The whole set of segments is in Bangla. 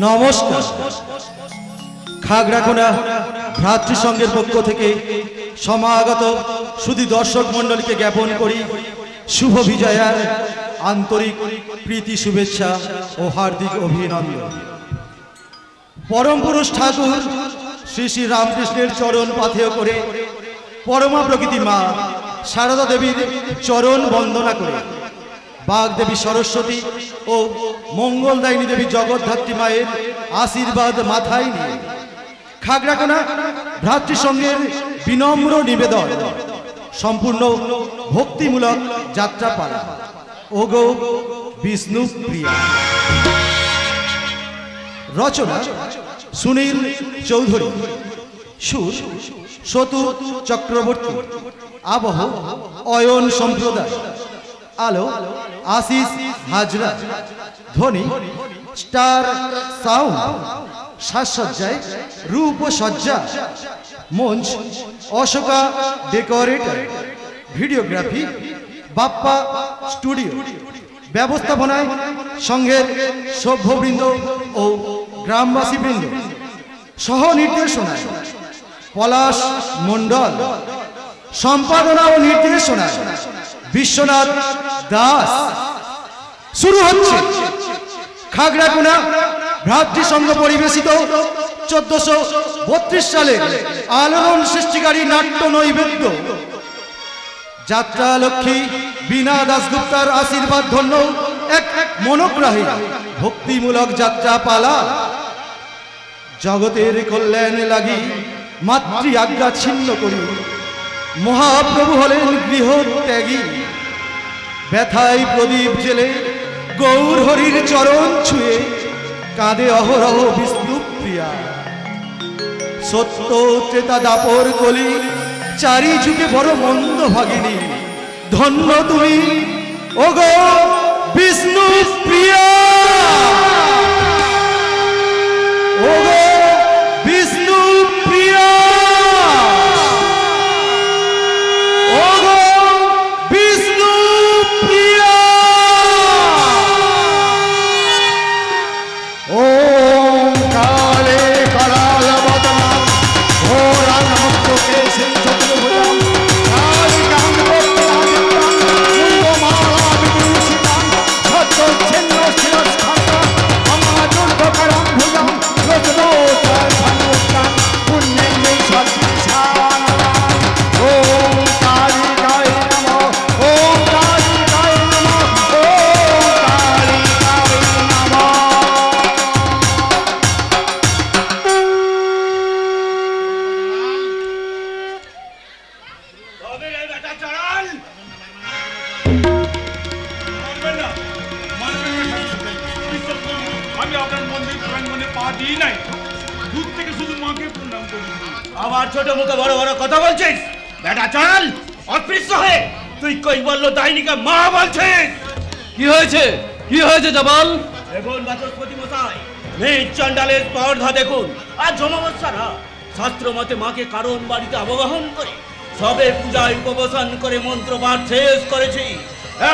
নমস্কার। খাগড়াকোনা ভ্রাতৃসংঘের পক্ষ থেকে সমাগত সুধী দর্শক মণ্ডলীকে জ্ঞাপন করি শুভ বিজয়ার আন্তরিক প্রীতি শুভেচ্ছা ও হার্দিক অভিনন্দন। পরম পুরুষ ঠাকুর শ্রী শ্রী রামকৃষ্ণের চরণ পাথেয় করে পরমা প্রকৃতি মা সারদা দেবীর চরণ বন্দনা করে বাগদেবী সরস্বতী ও মঙ্গলদায়িনী দেবী জগদ্ধাত্রী মায়ের আশীর্বাদ মাথায় নিয়ে খাগড়াকোনা ভ্রাতৃসংঘের বিনম্র নিবেদন সম্পূর্ণ ভক্তিমূলক যাত্রাপালা ওগো বিষ্ণু প্রিয়া। রচনা সুনীল চৌধুরী, সুর সতু চক্রবর্তী, আবহ অয়ন সম্প্রদায়, আলো আশিস হাজরা, ধ্বনি স্টার সাউন্ড, সাজসজ্জায় রূপসজ্জা, মঞ্চ Ashoka decorator, videography Bappa studio, ব্যবস্থাপনায় সংঘের সভ্যবৃন্দ ও গ্রামবাসীবৃন্দ, সহ নির্দেশনায় পলাশ মণ্ডল, সম্পাদনা ও নির্দেশনায় বিশ্বনাথ দাস। শুরু হচ্ছে খাগড়াকোনা ভ্রাতৃসংঘ পরিবেশিত 1432 সালের আলোড়ন সৃষ্টিকারী নাট্য নৈবেদ্য যাত্রা লক্ষ্মী বীণা দাশগুপ্তার আশীর্বাদ ধন্য এক মনোগ্রাহী ভক্তিমূলক যাত্রা পালা। জগতের কল্যাণ লাগি মাতৃ আজ্ঞা ছিন্ন করি মহাপ্রভু হলেন গৃহ ত্যাগী। ব্যথায় প্রদীপ জেলে গৌর হরির চরণ ছুঁয়ে কাঁদে অহরহ বিষ্ণু প্রিয়া। সত্য ত্রেতা দাপর কলি চারি যুগে বড় মন্দ ভাগিনী, ধন্য তুমি ওগো বিষ্ণু প্রিয়া। ওগো বিষ্ণু প্রিয়া, ওগো বিষ্ণু প্রিয়া। ওম কালে কালাল বদনাম ঘোরান মুক্ত কেশে চতুর্ভুজাম কালিকাং বক্তাং মুন্ডমালা বিভূষিতাং ছত্রচ্ছিন্ন শিরস্খাতা মমাদুর্গকরং ভুজং রজনোত্তর ধনুষ্টাং পুণ্যেন্দ্রী সদ্বিষাননাং। ওম কালিকায় নমঃ, ওম কালিকায় নমঃ, ওম কালিকায় নমঃ। আমি আপনার মন্দির প্রাঙ্গণে পা দিই নাই, দূর থেকে শুধু মাকে প্রণাম করি। আবার ছোট মুখে বড় বড় কথা বলছিস বেটা চল অস্পৃশ্য হয়ে। তুই কই বললো দাইনিকা মা বলছিস? কি হয়েছে, কি হয়েছে জবাল? দেখুন বাচস্পতি মশাই, মেয়ে চণ্ডালের স্পর্ধা দেখুন। আর জমাবস্যারা শাস্ত্র মতে মাকে কারণ বাড়িতে আবাহন করে সবে পূজায় উপবসন করে মন্ত্রপাঠ শেষ করেছি।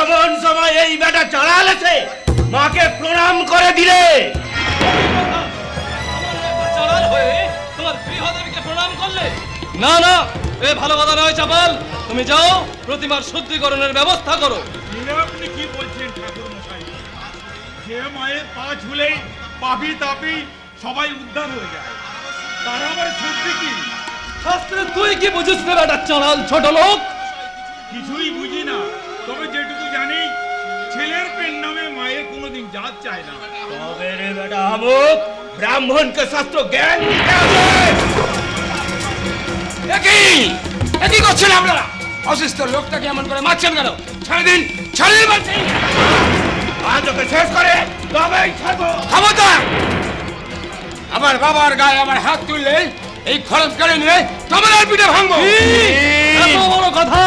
এমন সময় এই বেটা চালাল আছে মাকে প্রণাম করে দিলে। চালাল হয়ে তোমার গৃহদেবীকে প্রণাম করলে? না না, এ ভালো কথা নয় চাপাল। তুমি যাও প্রতিমার শুদ্ধিকরণের ব্যবস্থা করো। আপনি কি বলছেন ঠাকুর মশাই? যে মায়ের পা ঝুলেই পাপি তাপি সবাই উদ্ধার হয়ে যায়, তার আবার শুদ্ধি কি? শাস্ত্রে তুই কি বুঝিস না বেটা চালাল ছোট লোক? কিছুই বুঝি না, তবে যেটুকু জানি ছেলের পেন নামে মায়ের কোনোদিন জাত চায় না। তবে রে বেটা আমুক ব্রাহ্মণকে শাস্ত্র জ্ঞান দিতে হবে। একই করছেন আপনারা? অসুস্থ লোকটাকে এমন করে মারছেন কেন? ছেড়ে দিন, ছেড়ে দিন বলছি। আজ ওকে শেষ করে তবেই ছাড়বো। ক্ষমতা! আমার বাবার গায়ে আমার হাত তুললে এই খরচ করে নিয়ে তোমার পিঠে ভাঙবো। এত বড় কথা!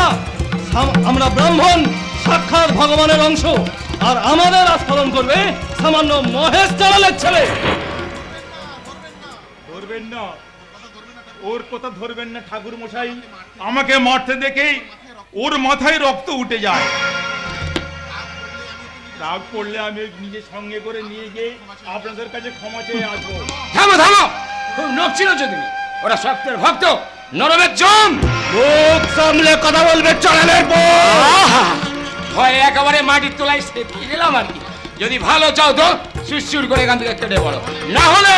আমরা ব্রাহ্মণ, সাক্ষাৎ ভগবানের অংশ, আর আমাদের আস্ফলন করবে সামান্য মহেশ চালালের ছেলে। ধরবেন না, ওর কথা ধরবেন না ঠাকুর মশাই। আমাকে মারতে দেখে ওর মাথায় রক্ত উঠে যায়। রাগ করলে আমি নিজে সঙ্গে করে নিয়ে গিয়ে আপনাদের কাছে ক্ষমা চেয়ে আসবো। থামো থামো, খুব নখ ছিল যদি ওরা শক্তের ভক্ত, নরমের জম। মুখ সামলে কথা বলবে চড়ালের ভয়ে একেবারে মাটির তলায় সেঁকে গেলাম আর কি। যদি ভালো চাও তো সুরসুর করে এখান থেকে কেটে পড়ো, না হলে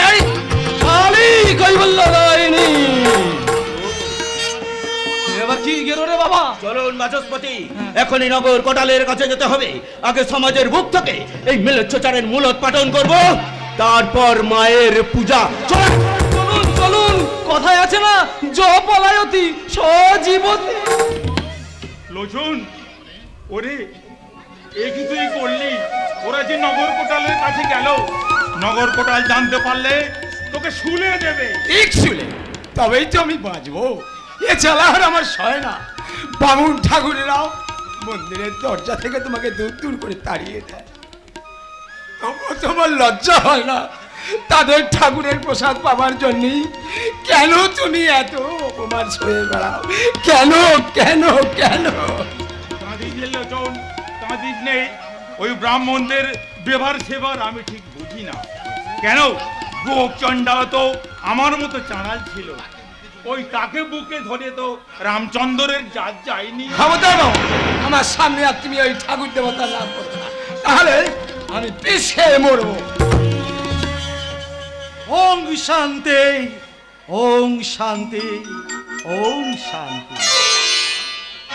খালি কৈবল্য রায়নি। এবার কি গেল রে বাবা? চলুন বাচস্পতি, এখনই নগর কোটালের কাছে যেতে হবে। আগে সমাজের বুক থেকে এই মিলেচ্ছাচারের মূলোৎপাটন করব, তারপর মায়ের পূজা। চলুন চলুন, কথায় আছে না, জপলায়তি সজীবতি। লোচন, ওরে এ কিছুই করলি? ওরা যে নগর কোটালের কাছে গেল, নগর কোটাল জানতে পারলে তোকে শুলে দেবে। ঠিক শুলে তবেই তো আমি বাঁচবো। এ চালার আমার সয় না। বামুন ঠাকুরেরাও মন্দিরের দরজা থেকে তোমাকে দূর দূর করে তাড়িয়ে দেয়, তবুও তোমার লজ্জা হয় না তাদের ঠাকুরের প্রসাদ পাবার জন্য? কেন তুমি এত অপমান সয়ে বেড়াও? কেন কেন কেন? কাঁদিস লোচন, কাঁদিস নেই। ওই ব্রাহ্মণদের ব্যবহার সেবার আমি ঠিক বুঝি না। কেন? গোপ চণ্ডাল তো আমার মতো চাঁড়াল ছিল, ওই তাকে বুকে ধরে তো রামচন্দ্রের জাত যায়নি। ক্ষমতা নাও আমার সামনে, আর তুমি ওই ঠাকুর দেবতার নাম করো না, তাহলে আমি পিছিয়ে মরবো। ওং শান্তি, ওং শান্তি, ওং শান্তি।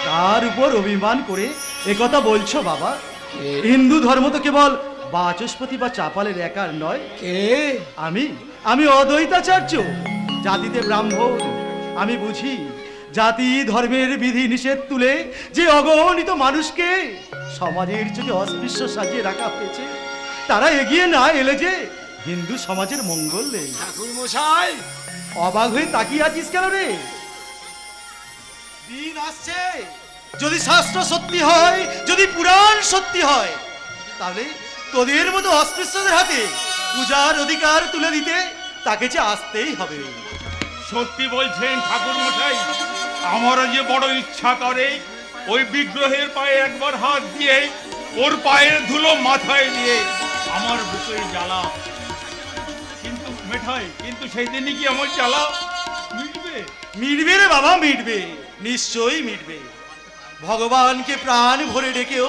তার উপর অভিমান করে একথা বলছো বাবা? হিন্দু ধর্ম তো কেবল বাচস্পতি বা চাপালের একার নয়। কে? আমি অদ্বৈতাচার্য, জাতিতে ব্রাহ্মণ। আমি বুঝি জাতি ধর্মের বিধি নিষেধ তুলে যে অগণিত মানুষকে সমাজের চোখে অস্পৃশ্য সাজিয়ে রাখা হয়েছে, তারা এগিয়ে না এলে যে হিন্দু সমাজের মঙ্গল নেই। ঠাকুর মশাই, অবাক হয়ে তাকিয়ে আছিস কেন রে? দিন আসছে, যদি শাস্ত্র সত্যি হয়, যদি পুরাণ সত্যি হয়, তাহলে তোদের মতো অস্পৃশ্যদের হাতে পূজার অধিকার তুলে দিতে তাকে যে আসতেই হবে। সত্যি বলছেন ঠাকুর মশাই, আমারও যে বড় ইচ্ছা করে ওই বিগ্রহের পায়ে একবার হাত দিয়ে ওর পায়ের ধুলো মাথায় দিয়ে আমার বুকে জ্বালা। কিন্তু মেঠাই, কিন্তু সেই দিনই কি আমার জ্বালা মিটবে? মিটবে রে বাবা, মিটবে, নিশ্চয়ই মিটবে। ভগবানকে প্রাণ ভরে ডেকেও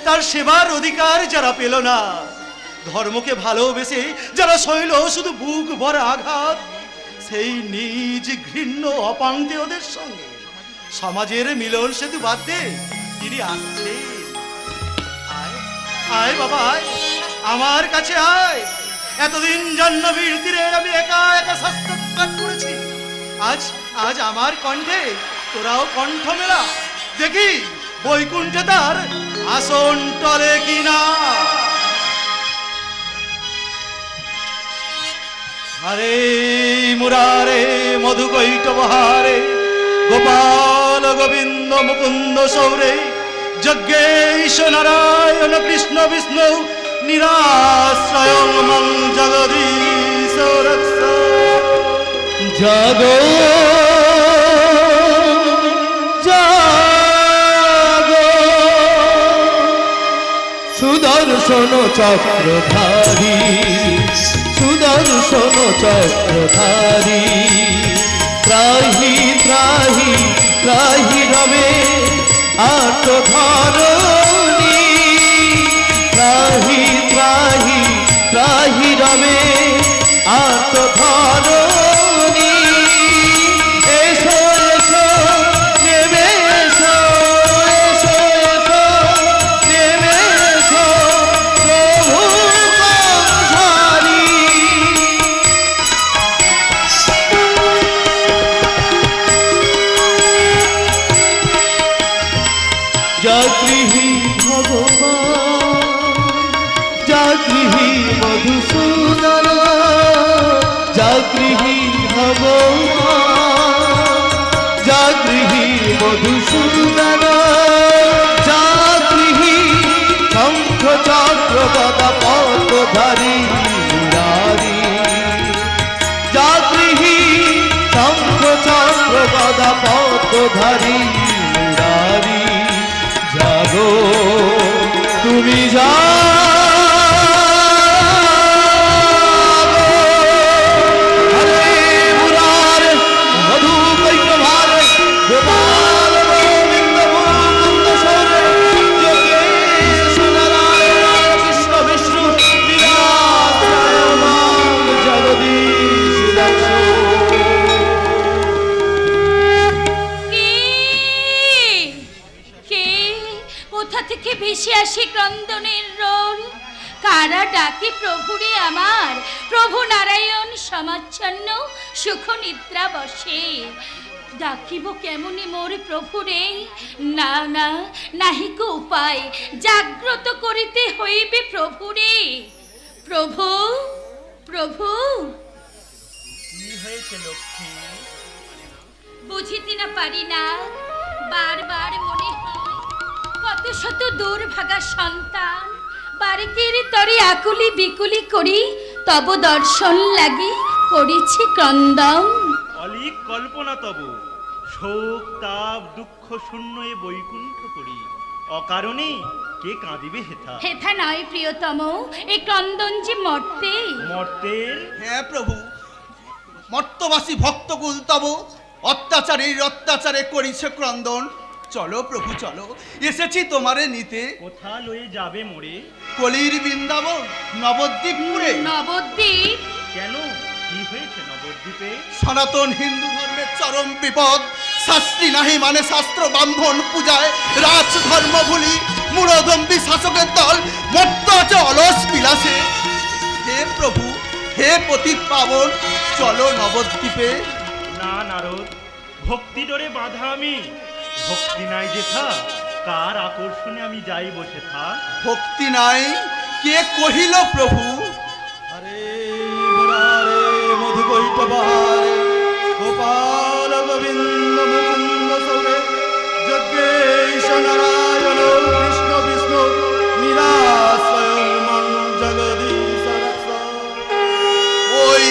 তার সেবার অধিকার যারা পেল না, ধর্মকে ভালোবেসে যারা সইল শুধু বুক ভরা আঘাত, সেই নিজ ঘৃণ্য অপাঙ্গে ওদের সঙ্গে সমাজের মিলন সেতু বাঁধতে তিনি আসছে। আয় আয় বাবা, আয় আমার কাছে আয়। এতদিন জাহ্নবীর তীরে আমি একা একা শাস্ত্রপাঠ করেছি, আজ আজ আমার কণ্ঠে তোরাও কণ্ঠ মেলা, দেখি বৈকুণ্ঠে তার আসন টলে কিনা। হরে মুরারে মধুকৈটবহারে গোপাল গোবিন্দ মুকুন্দ সৌরে যজ্ঞেশ নারায়ণ কৃষ্ণ বিষ্ণু নিরাশ্রয় মং জগদীশ রক্ষ। জাগো জাগো সুদর্শন চক্রধারী, সুদর্শন চক্রধারী, ত্রাহি ত্রাহি ত্রাহি রবে আত্মধরণী, ত্রাহি ত্রাহি ত্রাহি রবে আত্মধরণী। এসো এসো নেমে এসো, এসো এসো নেমে এসো প্রভু কংসারী। জাগৃহী ভগবান, জাগৃহী মধুসূদন, জাগৃহী ভগবান, জাগৃহী মধুসূদন, জাগৃহী শঙ্খ চক্র গদা পদ্মধারী মুরারি, জাগৃহী শঙ্খ চক্র গদা পদ্মধারী মুরারি। জাগো তুমি জাগো। কারা ডাকে প্রভুরে আমার, প্রভু নারায়ণ সমাচ্ছন্ন সুখ নিদ্রা বসে। ডাকিব কেমনে মোর প্রভুরে, না না নাহিক উপায়, জাগ্রত করিতে হইবে প্রভুরে। প্রভু প্রভু। কি হয়েছে লক্ষ্মী? বুঝিতে না পারি না, বারবার মনে হয় কত শত দুর্ভাগা সন্তান বারিকের তরে আকুলি বিকুলি করি তব দর্শন লাগি করিছে ক্রন্দন। অলিক কল্পনা তব, শোক তাপ দুঃখ শূন্য এ বৈকুণ্ঠ করি, অকারণে কে কাঁদিবে হেথা? হেথা নয় প্রিয়তম, এ ক্রন্দন যে মর্তে। মর্তের? হ্যাঁ প্রভু, মর্তবাসী ভক্তকুল তব অত্যাচারীর অত্যাচারে করিছে ক্রন্দন। চলো প্রভু চলো, এসেছি তোমারে নিতে। কোথা লয়ে যাবে মোরে? কলির বৃন্দাবন নবদ্বীপপুরে। নবদ্বীপ? কেন, কি হয়েছে নবদ্বীপে? সনাতন হিন্দু ধর্মের চরম বিপদ। শাস্ত্রী নাহি মানে শাস্ত্র ব্রাহ্মণ পূজায় রাজ ধর্ম ভুলি মূঢ়দম্বী শাসকের দল মত্ত আছে অলস বিলাসে। হে প্রভু, হে পতিত পাবন, চলো নবদ্বীপে। না নারদ, ভক্তি ডোরে বাধা আমি। ভক্তি নাই যেথা, কার আকর্ষণে আমি যাই বসে থা? ভক্তি নাই, কে কহিল প্রভু? হরে মুরারে মধুকৈটবারে গোপাল গোবিন্দ মুকুন্দ সৌরে যজ্ঞেশ নারায়ণ কৃষ্ণ বিষ্ণু নিরাশ্রয় মন জগদীশ রক্ষা। ওই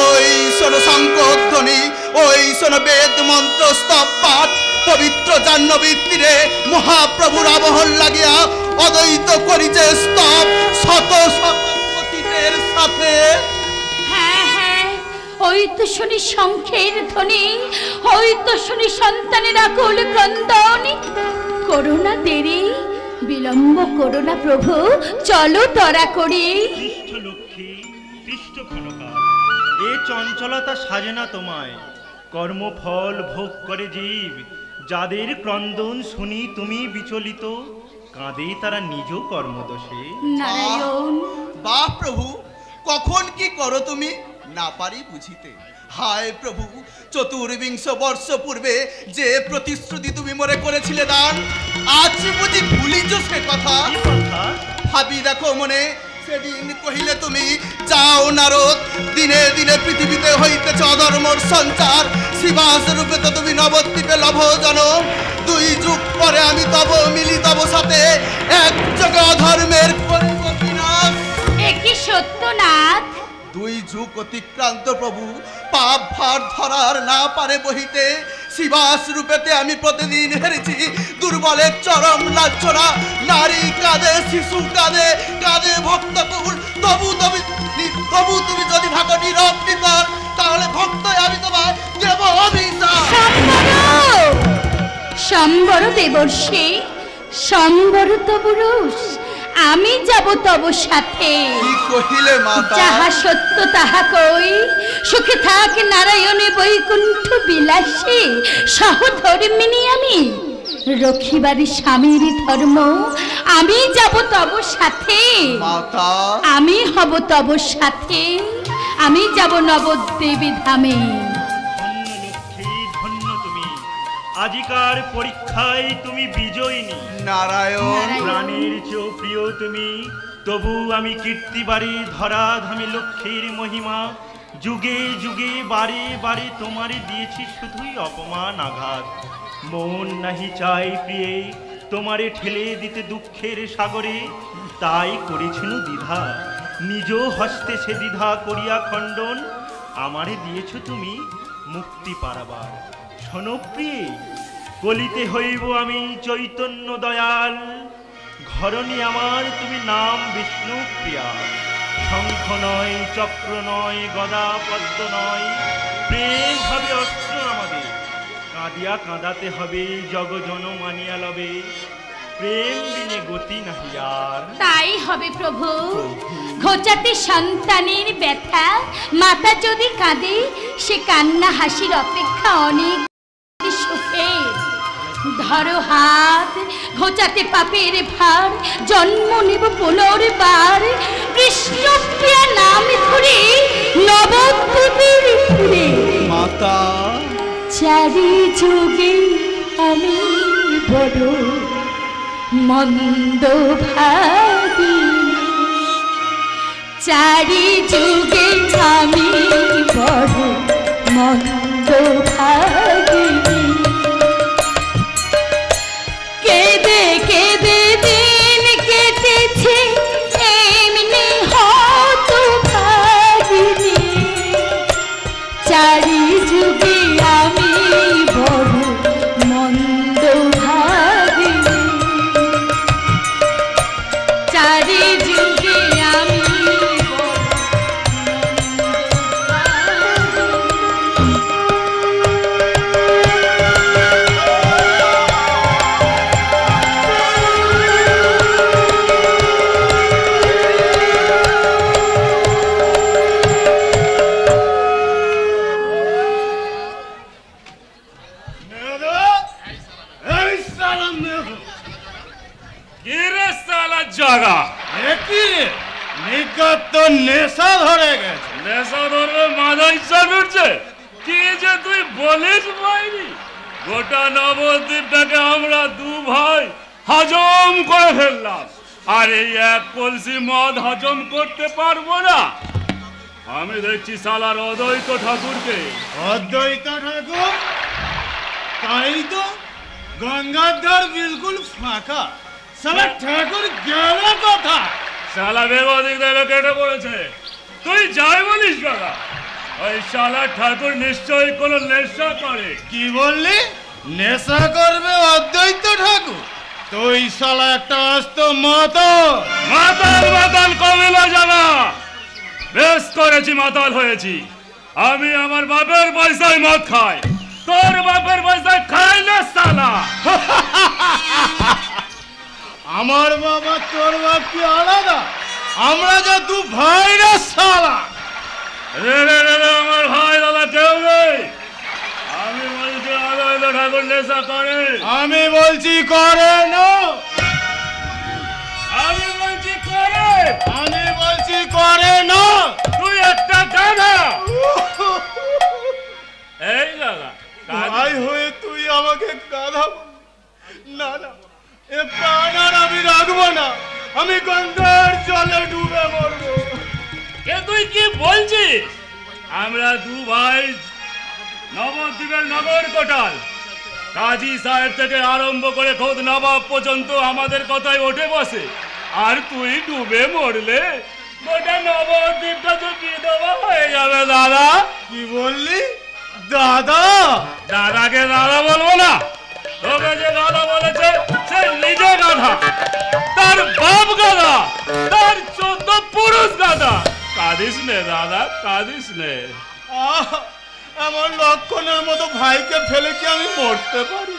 ওই শোনো শঙ্কধ্বনি, ওই শোনো বেদ মন্ত্র স্তব পাঠ। পবিত্র জাহ্নবীর তীরে মহাপ্রভুর আবহন লাগিয়া অদ্বৈত করিছে স্তব শত শত পতিতের সাথে। হ্যাঁ হ্যাঁ, ওই তো শুনি শঙ্খের ধ্বনি, ওই তো শুনি সন্তানের আকুল ক্রন্দন। করোনা দেরি, বিলম্ব করোনা প্রভু, চলো তরা করি। পৃষ্ঠ লক্ষ্মী, পৃষ্ঠ ক্ষণকাল, এ চঞ্চলতা সাজে না তোমায়। কর্মফল ভোগ করে জীব, যাদের ক্রন্দন শুনি তুমি বিচলিত, কাঁদে তারা নিজ কর্মদোষে। নারায়ণ। বাহ প্রভু, কখন কি করো তুমি না পারি বুঝিতে। হায় প্রভু, চতুর্বিংশ বর্ষ পূর্বে যে প্রতিশ্রুতি তুমি মনে করেছিলে দান, আজ বুঝি ভুলিছ সে কথা? কি কথা? ভাবি দেখো মনে, সেদিন কহিলে তুমি যাও নারদ, দিনে দিনে পৃথিবীতে হইতেছে অধর্মর সঞ্চার। শিবাস রূপে তো তুমি নবদ্বীপে লভ জনম। 2 যুগ পরে আমি তব মিলি তব সাথে, এক যুগে অধর্মের করিব বিনাশ। এ কি সত্যনাথ? 2 যুগ অতিক্রান্ত প্রভু, পাপ ভার ধরার না পারে বহিতে। শিবাস রূপেতে আমি প্রতিদিন হেরেছি দুর্বলের চরম লাঞ্ছনা। নারী কাঁদে, শিশু কাঁদে, কাঁদে ভক্তকুল। তবু তুমি যদি থাকো নীরব নিতর, তাহলে ভক্ত আমি তোমায় দেব অভিশাপ। সম্বর দেবর্ষি, সম্বর তবুরুষ, আমি যাব তব সাথে। কি কহিলে মাতা? যাহা সত্য তাহা কই, সুখে থাক নারায়ণে বৈকুণ্ঠ বিলাসী। সহধর্মিনী আমি, রক্ষিবারি স্বামীর ধর্ম, আমি যাব তব সাথে। মাতা, আমি হব তব সাথে, আমি যাব নবদ্বীপী ধামে। ধন্য লক্ষ্মী, ধন্য তুমি, আজিকার পরীক্ষায় তুমি বিজয়িনী। নারায়ণ। প্রাণের চেয়েও প্রিয় তুমি, তবু আমি কীর্তি বাড়ি ধরা ধামে লক্ষ্মীর মহিমা। যুগে যুগে বারে বারে তোমারে দিয়েছি শুধুই অপমান আঘাত। মন নাহি চাই প্রিয়ে তোমারে ঠেলে দিতে দুঃখের সাগরে, তাই করেছিল দ্বিধা, নিজ হস্তে সে দ্বিধা করিয়া খণ্ডন। আমারে দিয়েছ তুমি মুক্তি পারাবার। শোনো প্রিয়ে, কলিতে হইব আমি চৈতন্য দয়াল। ঘরণী আমার তুমি নাম বিষ্ণু প্রিয়া। শঙ্খ নয়, চক্র নয়, গদা পদ্ম নয়, প্রেম হবে অস্ত্র আমাদের। কাঁদিয়া কাঁদাতে হবে, জগজন মানিয়া লবে, প্রেম বিনে গতি নাহি আর। তাই হবে প্রভু, ঘোচাতে সন্তানের ব্যথা। মাতা যদি কাঁদে, সে কান্না হাসির অপেক্ষা অনেক সুখের। ধরো হাত, ঘোচাতে পাপের ভার, জন্ম নেব পুনর্বার। চারি যুগে আমি বড় মন্দ ভাগিনী, চারি যুগে আমি বড় মন্দ ভাগিনী। কেঁদে কেঁদে দিন কেটেছে এমনি হত ভাগিনী, চারি যুগে আমি বড় মন্দ ভাগিনী, চারি যুগে আমি নেশা ধরে গেছে, নেশা ধরবে মাথা ইচ্ছা করছে কি যে তুই বলিস ভাইনি, গোটা নবদ্বীপটাকে আমরা দু ভাই হজম করে ফেললাম, আর এই এক কলসি মদ হজম করতে পারবো না। আমি দেখছি সালার অদ্বৈত ঠাকুরকে। অদ্বৈত ঠাকুর? তাই তো, গঙ্গার ধার বিলকুল ফাঁকা, সালা ঠাকুর গেল কথা। শালা বেগদিক দেবে কেটে পড়েছে, তুই যাই বলিস দাদা, ওই শালা ঠাকুর নিশ্চয়ই কোনো নেশা করে। কি বললি? নেশা করবে অদ্বৈত ঠাকুর? তুই শালা একটা আস্ত মাতাল। মাতাল মাতাল কমিলা জানা, বেশ করেছি মাতাল হয়েছি। আমি আমার বাপের পয়সায় মদ খাই, তোর বাপের পয়সায় খাই না শালা। আমার বাবা তোর বাপ কি আলাদা? আমরা যে দু ভাই রে শালা। রে রে রে রে, আমার ভাই দাদা কেউ নেই। আমি বলছি অদ্বৈত ঠাকুর নেশা করে। আমি বলছি করে না। আমি বলছি করে। আমি বলছি করে না। তুই একটা গাধা। এই দাদা, ভাই হয়ে তুই আমাকে গাধা বল? না না, এ প্রাণ আর আমি রাখবো না, আমি গঙ্গার জলে ডুবে মরবো। এ তুই কি বলছিস? আমরা দু ভাই নবদ্বীপের নগর কোটাল, কাজী সাহেব থেকে আরম্ভ করে খোদ নবাব পর্যন্ত আমাদের কথায় ওঠে বসে, আর তুই ডুবে মরলে গোটা নবদ্বীপটা তো বিধবা হয়ে যাবে দাদা। কি বললি? দাদা? দাদাকে দাদা বলবো না, তোকে যে দাদা বলেছে সে নিজে গাধা, তার বাপ গাধা, তার 14 পুরুষ গাধা। কাঁদিস নে দাদা, কাঁদিস নে। আমার লক্ষণের মতো ভাইকে ফেলে কি আমি মরতে পারি?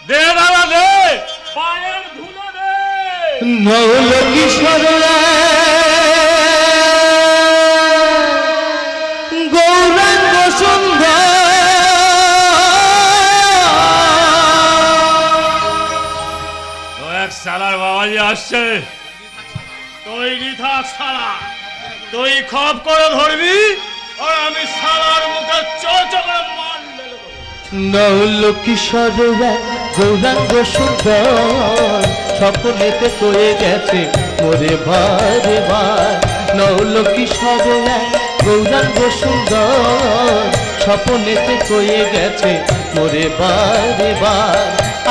দে দাদা দে, পায়ের ধুলো দে। নৌলকিশোর গৌরাঙ্গ সুন্দর তো এক শালার বাবাজি আসছে। তৈরি থাক শালা, তুই খপ করে ধরবি আর আমি শালার মুখে চোচ করে মান মেলে দেবো। নৌলকিশোর গৌরাঙ্গ সুন্দর স্বপ্নেতে কয়ে গেছে মোরে বারে বার। নৌলকিশোর গৌরাঙ্গ সুন্দর স্বপ্নেতে কয়ে গেছে মোরে বারে বার।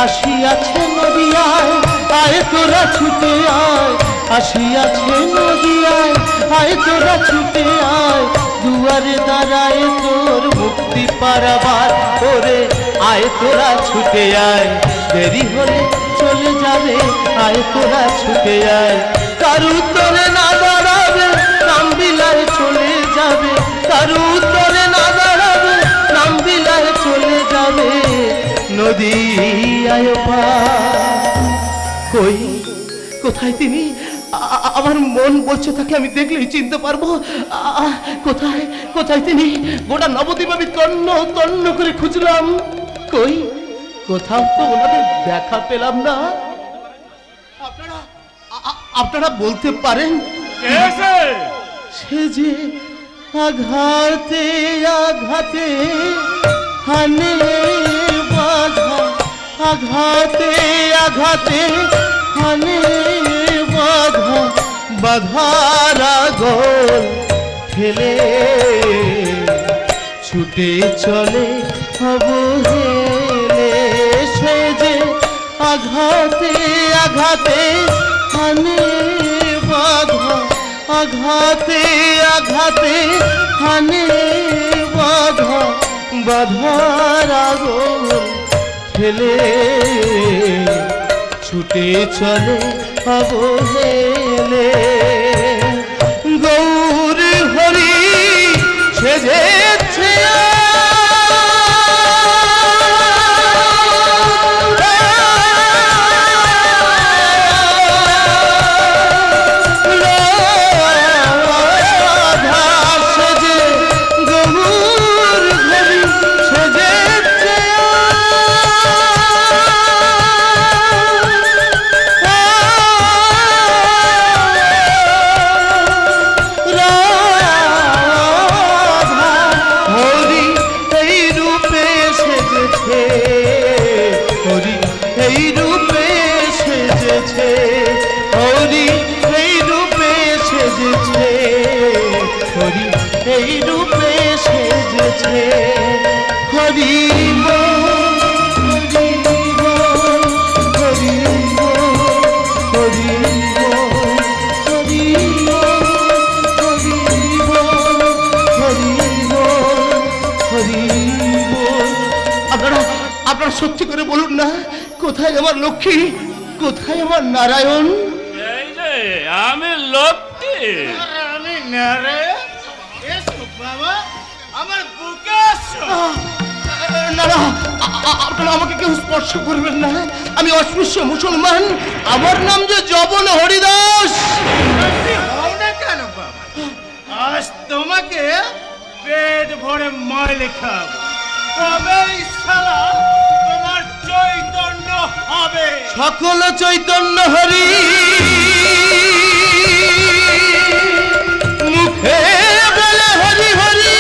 আসিয়াছে নদিয়ায় আয় তোরা ছুটে আয়, আসিয়াছে নদিয়ায় আয় তোরা ছুটে আয়, দুয়ারে দাঁড়ায় তোর মুক্তি পারাবার। ওরে আয় তোরা ছুটে আয়, দেরি হলে চলে যাবে, আয় তোরা ছুটে আয়। কারু তোরে না দাঁড়াবে নাম বিলায় চলে যাবে, কারু তোরে না দাঁড়াবে নাম বিলায় চলে যাবে। নদী আয় কই কোথায় তিনি? আমার মন বলছে তাকে আমি দেখলেই চিনতে পারবো। কোথায় কোথায় তিনি? গোটা নবদ্বীপ আমি তন্ন তন্ন করে খুঁজলাম, কই কোথাও তো ওনাদের দেখা পেলাম না। আপনারা বলতে পারেন সে যে আঘাতে আঘাতে হানে বাধা, আঘাতে আঘাতে হানে বাধা, বাধার আগল ফেলে ছুটে চলে অবহেলে। সে যে আঘাতে আঘাতে হানে বাধা, আঘাতে আঘাতে হানে বাধা, বাধার আগল ফেলে ছুটে চলে অবহেলে। গৌর হরি সেজেছে সত্যি করে বলুন না, কোথায় আমার লক্ষ্মী, কোথায় আমার নারায়ণ? এই যে আমি লক্ষ্মী, আমি নারায়ণ। এসো বাবা, আমার বুকে এসো। না না, আপনারা আমাকে কেউ স্পর্শ করবেন না, আমি অস্পৃশ্য মুসলমান, আমার নাম যে জবন হরিদাস। হও না কেন বাবা, আজ তোমাকে পেট ভরে মাইলে খাবো, তবে শালা তোমার চৈতন্য হবে। সকল চৈতন্য হরি মুখে বলে হরি হরি,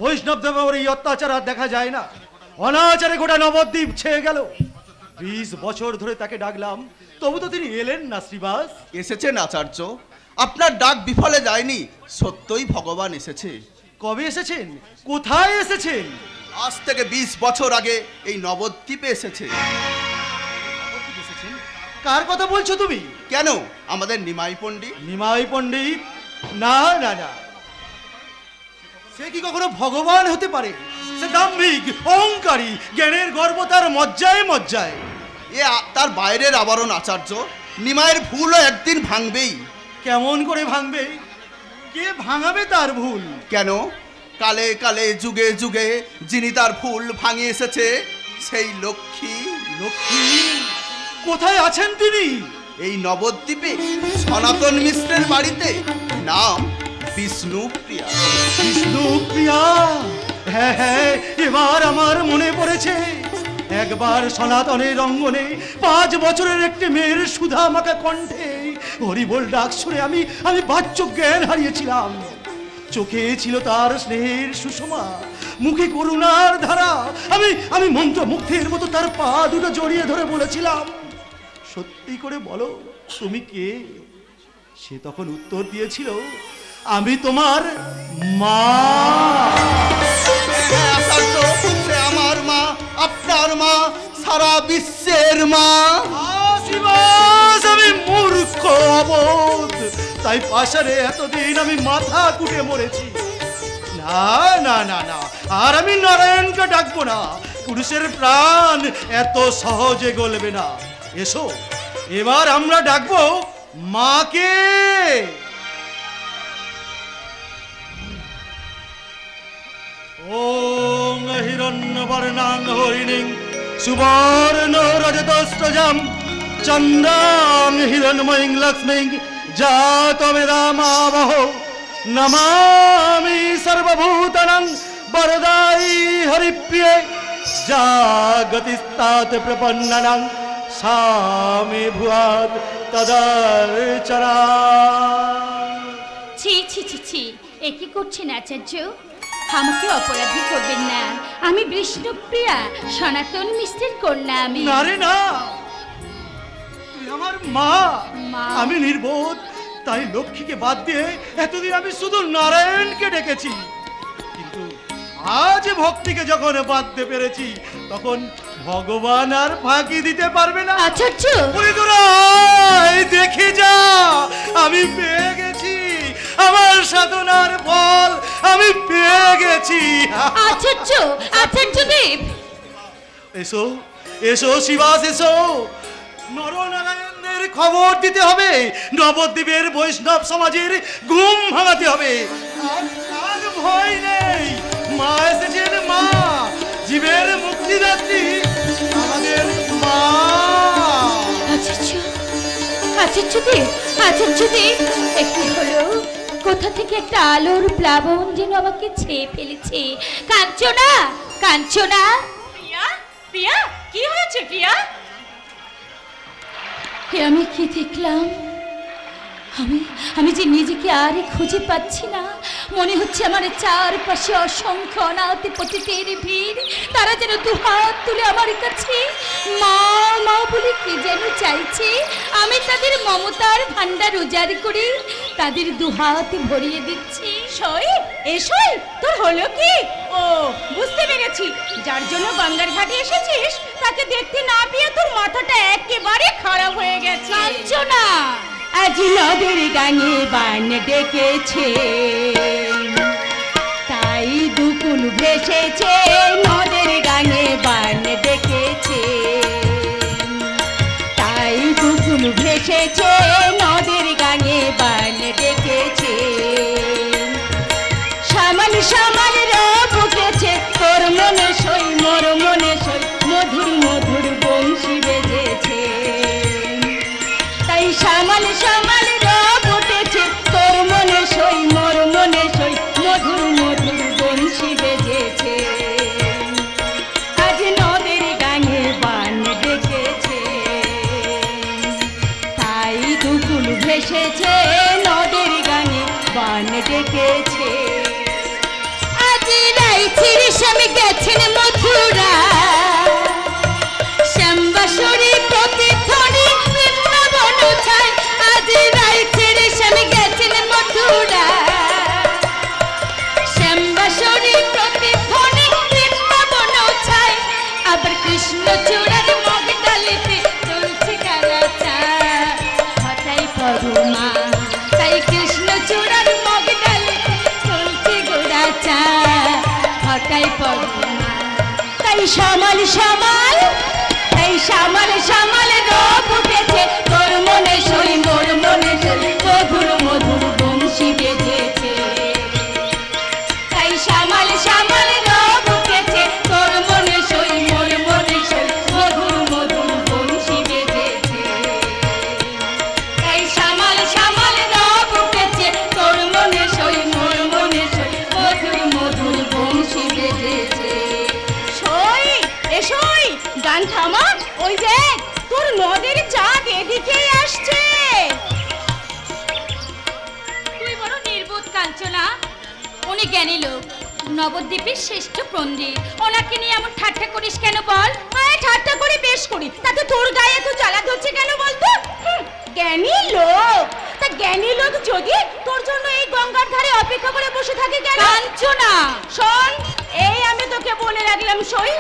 বৈষ্ণবদেব এই অত্যাচার আর দেখা যায় না। অনাচারে গোটা নবদ্বীপ ছেয়ে গেল। 20 বছর ধরে তাকে ডাকলাম, তবু তো তিনি এলেন না। শ্রীবাস এসেছেন আচার্য, আপনার ডাক বিফলে যায়নি, সত্যই ভগবান এসেছে। কবে এসেছেন? কোথায় এসেছেন? আজ থেকে 20 বছর আগে এই নবদ্বীপে এসেছে। কার কথা বলছো তুমি? কেন, আমাদের নিমাই পণ্ডিত। নিমাই পণ্ডিত? না না না, সে কি কখনো ভগবান হতে পারে? সে দাম্ভিক, অহংকারী, জ্ঞানের গর্ব তার মজ্জায় মজ্জায়। এ তার বাইরের আবরণ আচার্য, নিমাইয়ের ভুলও একদিন ভাঙবেই। কেমন করে ভাঙবে? কে ভাঙাবে তার ভুল? কেন, কালে কালে যুগে যুগে যিনি তার ভুল ভাঙিয়ে এসেছে সেই লক্ষ্মী। লক্ষ্মী কোথায় আছেন তিনি? এই নবদ্বীপে সনাতন মিশ্রের বাড়িতে, নাম বিষ্ণুপ্রিয়া। বিষ্ণুপ্রিয়া, হ্যাঁ হ্যাঁ, এবার আমার মনে পড়েছে। একবার সনাতনের অঙ্গনে 5 বছরের একটি মেয়ের সুধা মাখা কণ্ঠে হরিবোল ডাক শুনে আমি বাহ্য জ্ঞান হারিয়েছিলাম। চোখে ছিল তার স্নেহের সুষমা, মুখে করুণার ধারা। আমি মন্ত্রমুগ্ধের মতো তার পা দুটো জড়িয়ে ধরে বলেছিলাম, সত্যি করে বলো তুমি কে? সে তখন উত্তর দিয়েছিল, আমি তোমার মা। সে আমার মা, আপনার মা, সারা বিশ্বের মা। আমি মূর্খ অবোধ, তাই পাশারে এতদিন আমি মাথা কুটে মরেছি। না না না না, আর আমি নারায়ণকে ডাকবো না, পুরুষের প্রাণ এত সহজে গলবে না। এসো, এবার আমরা ডাকবো মাকে। ওং হিরণ্যবর্ণাং হরিণীং সুবর্ণ রজতস্রজম চন্দ্রাং হিরণ্ময়ীং লক্ষ্মীং জাতবেদামাবহ নমামি সর্বভূতানাং বরদাই হরিপ্রিয়ে জাগতিস্তাৎ প্রপন্নানাং সামে ভুয়াৎ তদর্চনা। ছি ছি ছি ছি, এ কি করছেন আচার্য? আমাকে অপরাধী করবেন না। আমি বিষ্ণুপ্রিয়া, সনাতন মিশ্রের কন্যা আমি। না রে না, তুই আমার মা। মা? আমি নির্বোধ, তাই লক্ষ্মীকে বাদ দিয়ে এতদিন আমি শুধু নারায়ণকে ডেকেছি। কিন্তু আজ ভক্তিকে যখন বাঁধতে পেরেছি, তখন ভগবান আর ফাঁকি দিতে পারবে না। আচার্য, দেখে যা, আমি পেয়ে গেছি আমার সাধনার ফল, আমি পেয়ে গেছি। আচার্য, আচার্য দেব, এসো এসো শিবাস, এসো। নরনারায়ণের খবর দিতে হবে, নবদ্বীপের বৈষ্ণব সমাজের ঘুম ভাঙাতে হবে। আর ভয় নেই, মা এসেছেন, মা জীবের মুক্তিদাত্রী, আমাদের মা। আচার্য, আচার্য দেব, আচার্য দেব, একটি হলো কোথা থেকে একটা আলোর প্লাবন যেন আমাকে ছেয়ে ফেলেছে। কাঞ্চনা, কাঞ্চনা। প্রিয়া, প্রিয়া, কি হয়েছে প্রিয়া? আমি কি দেখলাম? আমি যে নিজেকে আর খুঁজে পাচ্ছি না। মনে হচ্ছে আমার চারপাশে অসংখ্য অনাথ পতিতের ভিড়। তারা যেন দুহাত তুলে আমার কাছে মা মা বলে কি যেন চাইছে। আমি তাদের মমতার ভান্ডার উজাড় করে তাদের দুহাত ভরিয়ে দিচ্ছি। সই, এসই, তোর হলো কি? ও, বুঝতে পেরেছি, যার জন্য গঙ্গার ঘাটে এসেছিস তাকে দেখতে না পেয়ে তোর মাথাটা একেবারে খারাপ হয়ে গেছে। কাঞ্চনা, আজ নদের গাঙে বান ডেকেছে, তাই দুকুল ভেসেছে। নদের গাঙে বান ডেকেছে, তাই দুকুল ভেসেছে। নদের গাঙে বান ডেকেছে, সামান সামান রব উঠেছে। তোর মনে সই, মোর মনে সই, মধুর মধুর বংশী বেজেছে। তাই সামাল সামাল রব উঠেছে। তোর মনে সই, মোর মনে সই, মধুর মধুর বংশী বেজেছে। আজ নদের গাঙে বান ডেকেছে, তাই দুকুল ভেসেছে। নদের গাঙে বান ডেকেছে। আজ রাইছির স্বামী গেছেন মথুরা, শ্যামবাসুরি প্রতিধ্বনি বৃন্দাবন ছায়। আজ রাইছির স্বামী গেছেন মথুরা, শ্যামবাসুরি প্রতিধ্বনি বৃন্দাবন ছায়। আবার কৃষ্ণ চূড়ার মগ ডালিতে চলছে কারাচা, হঠাই পরমা। তাই কৃষ্ণ চূড়ার মগ ডালিতে চলছে গোড়াচা, হঠাই পরমা। তাই সামাল সামাল, তাই সামাল সামাল রব উঠেছে। তোর মনে সই, মোর মনে সই, মধুর মধুর বংশী বেজেছে। তাই সামাল সামাল রব উঠেছে। তোর মনে সই, মোর মনে সই, মধুর মধুর বংশী বেজেছে। তাই সামাল সামাল রব উঠেছে। তোর মনে সই, মোর মনে সই, মধুর মধুর বংশী বেজেছে। সই, এসই, গান থামা। ওই দেখ, তোর নদের চাঁদ এদিকেই আসছে। তুই বড় নির্বোধ কাঞ্চনা। উনি জ্ঞানী লোক, নবদ্বীপের শ্রেষ্ঠ পণ্ডিত। ওনাকে নিয়ে এমন ঠাট্টা করিস কেন বল? আয়, ঠাট্টা করি, বেশ করি, তাতে তোর গায়ে এত জ্বালা ধরছে কেন বলতো? জ্ঞানী লোক, তা জ্ঞানী লোক যদি তোর জন্য এই গঙ্গার ধারে অপেক্ষা করে বসে থাকে কেন? কাঞ্চনা, শোন, এই আমি তোকে বলে রাখলাম সই,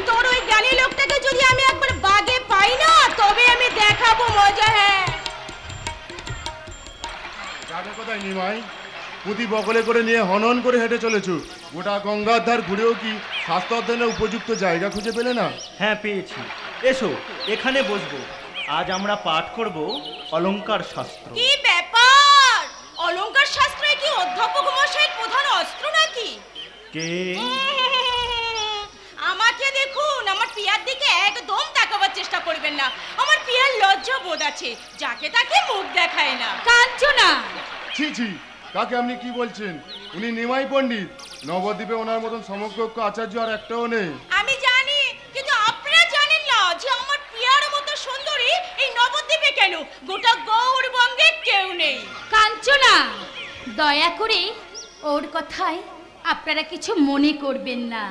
তোর ওই জ্ঞানী লোকটাকে যদি আমি একবার বাগে পাই না, তবে আমি দেখাবো মজা। হ্যাঁ, যাবে কোথায় নিমাই? পুঁতি বগলে করে নিয়ে হনন করে হেঁটে চলেছো। গোটা গঙ্গার ধার ঘুরেও কি শাস্ত্র অধ্যয়নের উপযুক্ত জায়গা খুঁজে পেলে না? হ্যাঁ পেয়েছি, এসো এখানে বসবো। আজ আমরা পাঠ করব অলংকার শাস্ত্র। কি ব্যাপার, অলংকার শাস্ত্রে কি অধ্যাপক মশাইয়ের প্রধান অস্ত্র নাকি? কে? আমাকে দেখুন, আমার পিয়ার দিকে একদম তাকাবার চেষ্টা করবেন না। আমার পিয়ার লজ্জা বোধ আছে, যাকে তাকে মুখ দেখায় না। কাঞ্চনা, ছি ছি, কাকে আপনি কি বলছেন? উনি নিমাই পণ্ডিত। নবদ্বীপে ওনার মতন সমকক্ষ আচার্য আর একটাও নেই। আমি জানি, কিন্তু আপনারা জানেন না যে আমার পিয়ার মতো সুন্দরী এই নবদ্বীপে কেন, গোটা গৌরবঙ্গে কেউ নেই। কাঞ্চনা, দয়া করে ওর কথায় আপনারা কিছু মনে করবেন না।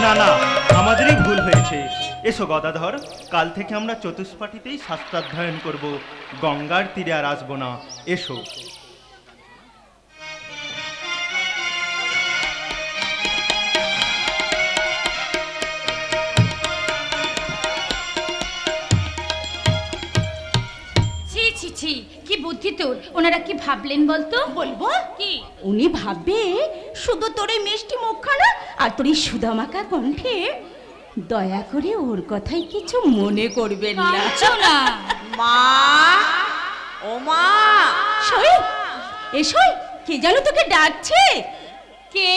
না না, আমাদেরই ভুল হয়েছে। এসো গদাধর, কাল থেকে আমরা চতুষ্পাঠীতেই শাস্ত্রাধ্যয়ন করব, গঙ্গার তীরে আর আসবো না। এসো। কি বুদ্ধি তোর! ওনারা কি ভাবলেন বলতো? বলবো কি? উনি ভাববে শুধু তোর এই মিষ্টি মুখখানা আর তোর এই সুদামাকা কণ্ঠে। দয়া করে ওর কথাই কিছু মনে করবেন না। কাঞ্চনা, মা, ও মা, সই এসই, কে জানো তোকে ডাকছে? কে?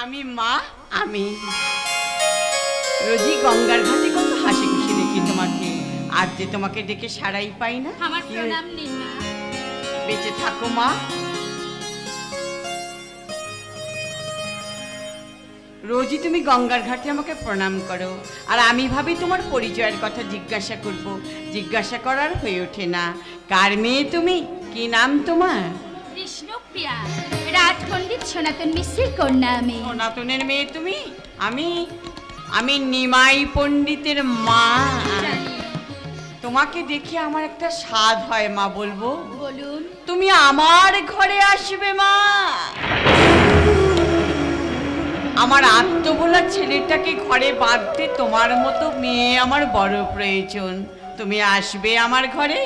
আমি মা, আমি রোজই গঙ্গার ঘাটে কত হাসি খুশি দেখি তোমাকে, আজ যে তোমাকে ডেকে সারাই পাই না। আমার প্রণাম নিন মা। বেঁচে থাকো মা। রোজই তুমি গঙ্গার ঘাটে আমাকে প্রণাম করো, আর আমি ভাবি তোমার পরিচয়ের কথা জিজ্ঞাসা করব। জিজ্ঞাসা করার হয়ে ওঠে না। কার মেয়ে তুমি? কি নাম তোমার? কৃষ্ণপ্রিয়া, রাজ পণ্ডিত সনাতন মিশ্রের কন্যা আমি। সনাতনের মেয়ে তুমি? আমি নিমাই পণ্ডিতের মা। তোমাকে দেখে আমার একটা স্বাদ হয় মা, বলবো? বলুন। তুমি আমার ঘরে আসবে মা। আমার আত্মবোলা ছেলেটাকে ঘরে বাঁধতে তোমার মতো মেয়ে আমার বড় প্রয়োজন। তুমি আসবে আমার ঘরে?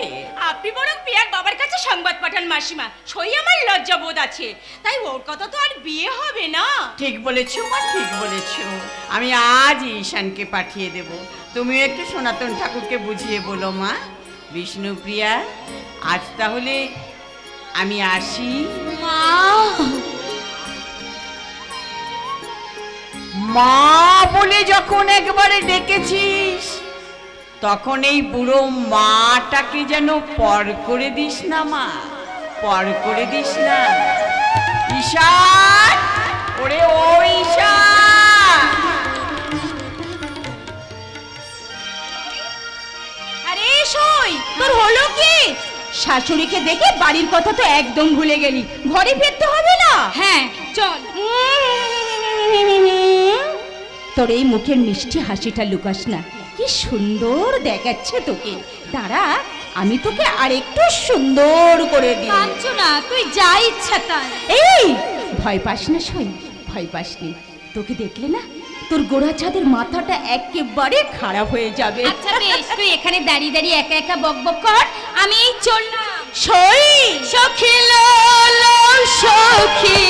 আপনি বরং পিয়ার বাবার কাছে সংবাদ পাঠান মাসিমা, সই আমার লজ্জা বোধ আছে, তাই ওর কথা তো আর বিয়ে হবে না। ঠিক বলেছো মা, ঠিক বলেছো। আমি আজ ঈশানকে পাঠিয়ে দেব। তুমি একটু সনাতন ঠাকুরকে বুঝিয়ে বলো মা। বিষ্ণুপ্রিয়া, আজ তাহলে আমি আসি। মা, মা বলে যখন একবারে ডেকেছিস, তখন এই বুড়ো মাটাকে যেন পর করে দিস না মা, পর করে দিস না। ঈশান, ওরে ও ঈশান! আরে সই, তোর হলো কি? শাশুড়িকে দেখে বাড়ির কথা তো একদম ভুলে গেলি, ঘরে ফিরতে হবে না? হ্যাঁ চল। তোর এই মুখের মিষ্টি হাসিটা লুকাস না, কি সুন্দর দেখাচ্ছে তোকে। দাঁড়া, আমি তোকে আরেকটু সুন্দর করে দিই। কাঞ্চনা, তুই যা ইচ্ছা তাই। এই, ভয় পাস না সই, ভয় পাস নি। তোকে দেখলে না তোর গোড়া চাঁদের মাথাটা একেবারে খারাপ হয়ে যাবে। আচ্ছা বেশ, তুই এখানে দাঁড়িয়ে দাঁড়িয়ে একা একা বকবক কর, আমি এই চললাম। সই, সখী লোলো সখী,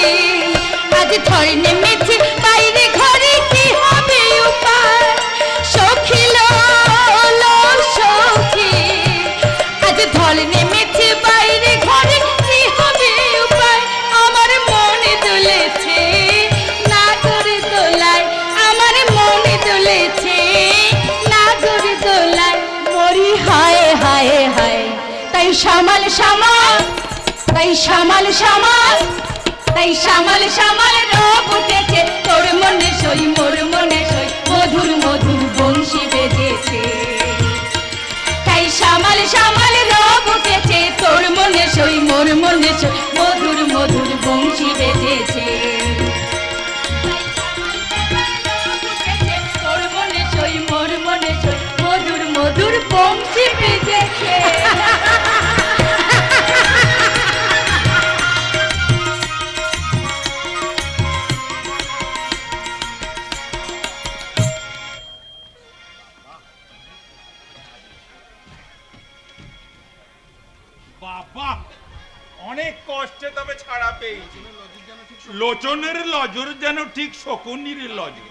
আজ ধরে নেমেছে বাইরে ঘরে, কি হবে উপায়? সখী লোলো সখী, আজ ধরে নেমেছে বাইরে ঘরে, কি হবে উপায়? আমার মনে দুলেছে নাগর দোলায়, আমার মনে দুলেছে নাগর দোলায়, মরি হায় হায় হায়। তাই সামাল সামাল, তাই সামাল সামাল, তাই সামাল সামাল রব উঠেছে, তোর মনে সই মোর মনে সই, মধুর মধুর বংশী বেজেছে। তাই সামাল সামাল রব উঠেছে, তোর মনে সই মোর মনে সই, মধুর মধুর বংশী বেজেছে। তোর মনে সই মোর মনে সই, মধুর মধুর বংশী বেজেছে। বাহ, অনেক কষ্টে তবে ছাড়া পেয়েছি। লোচনের লজর যেন ঠিক শকুনির লজর,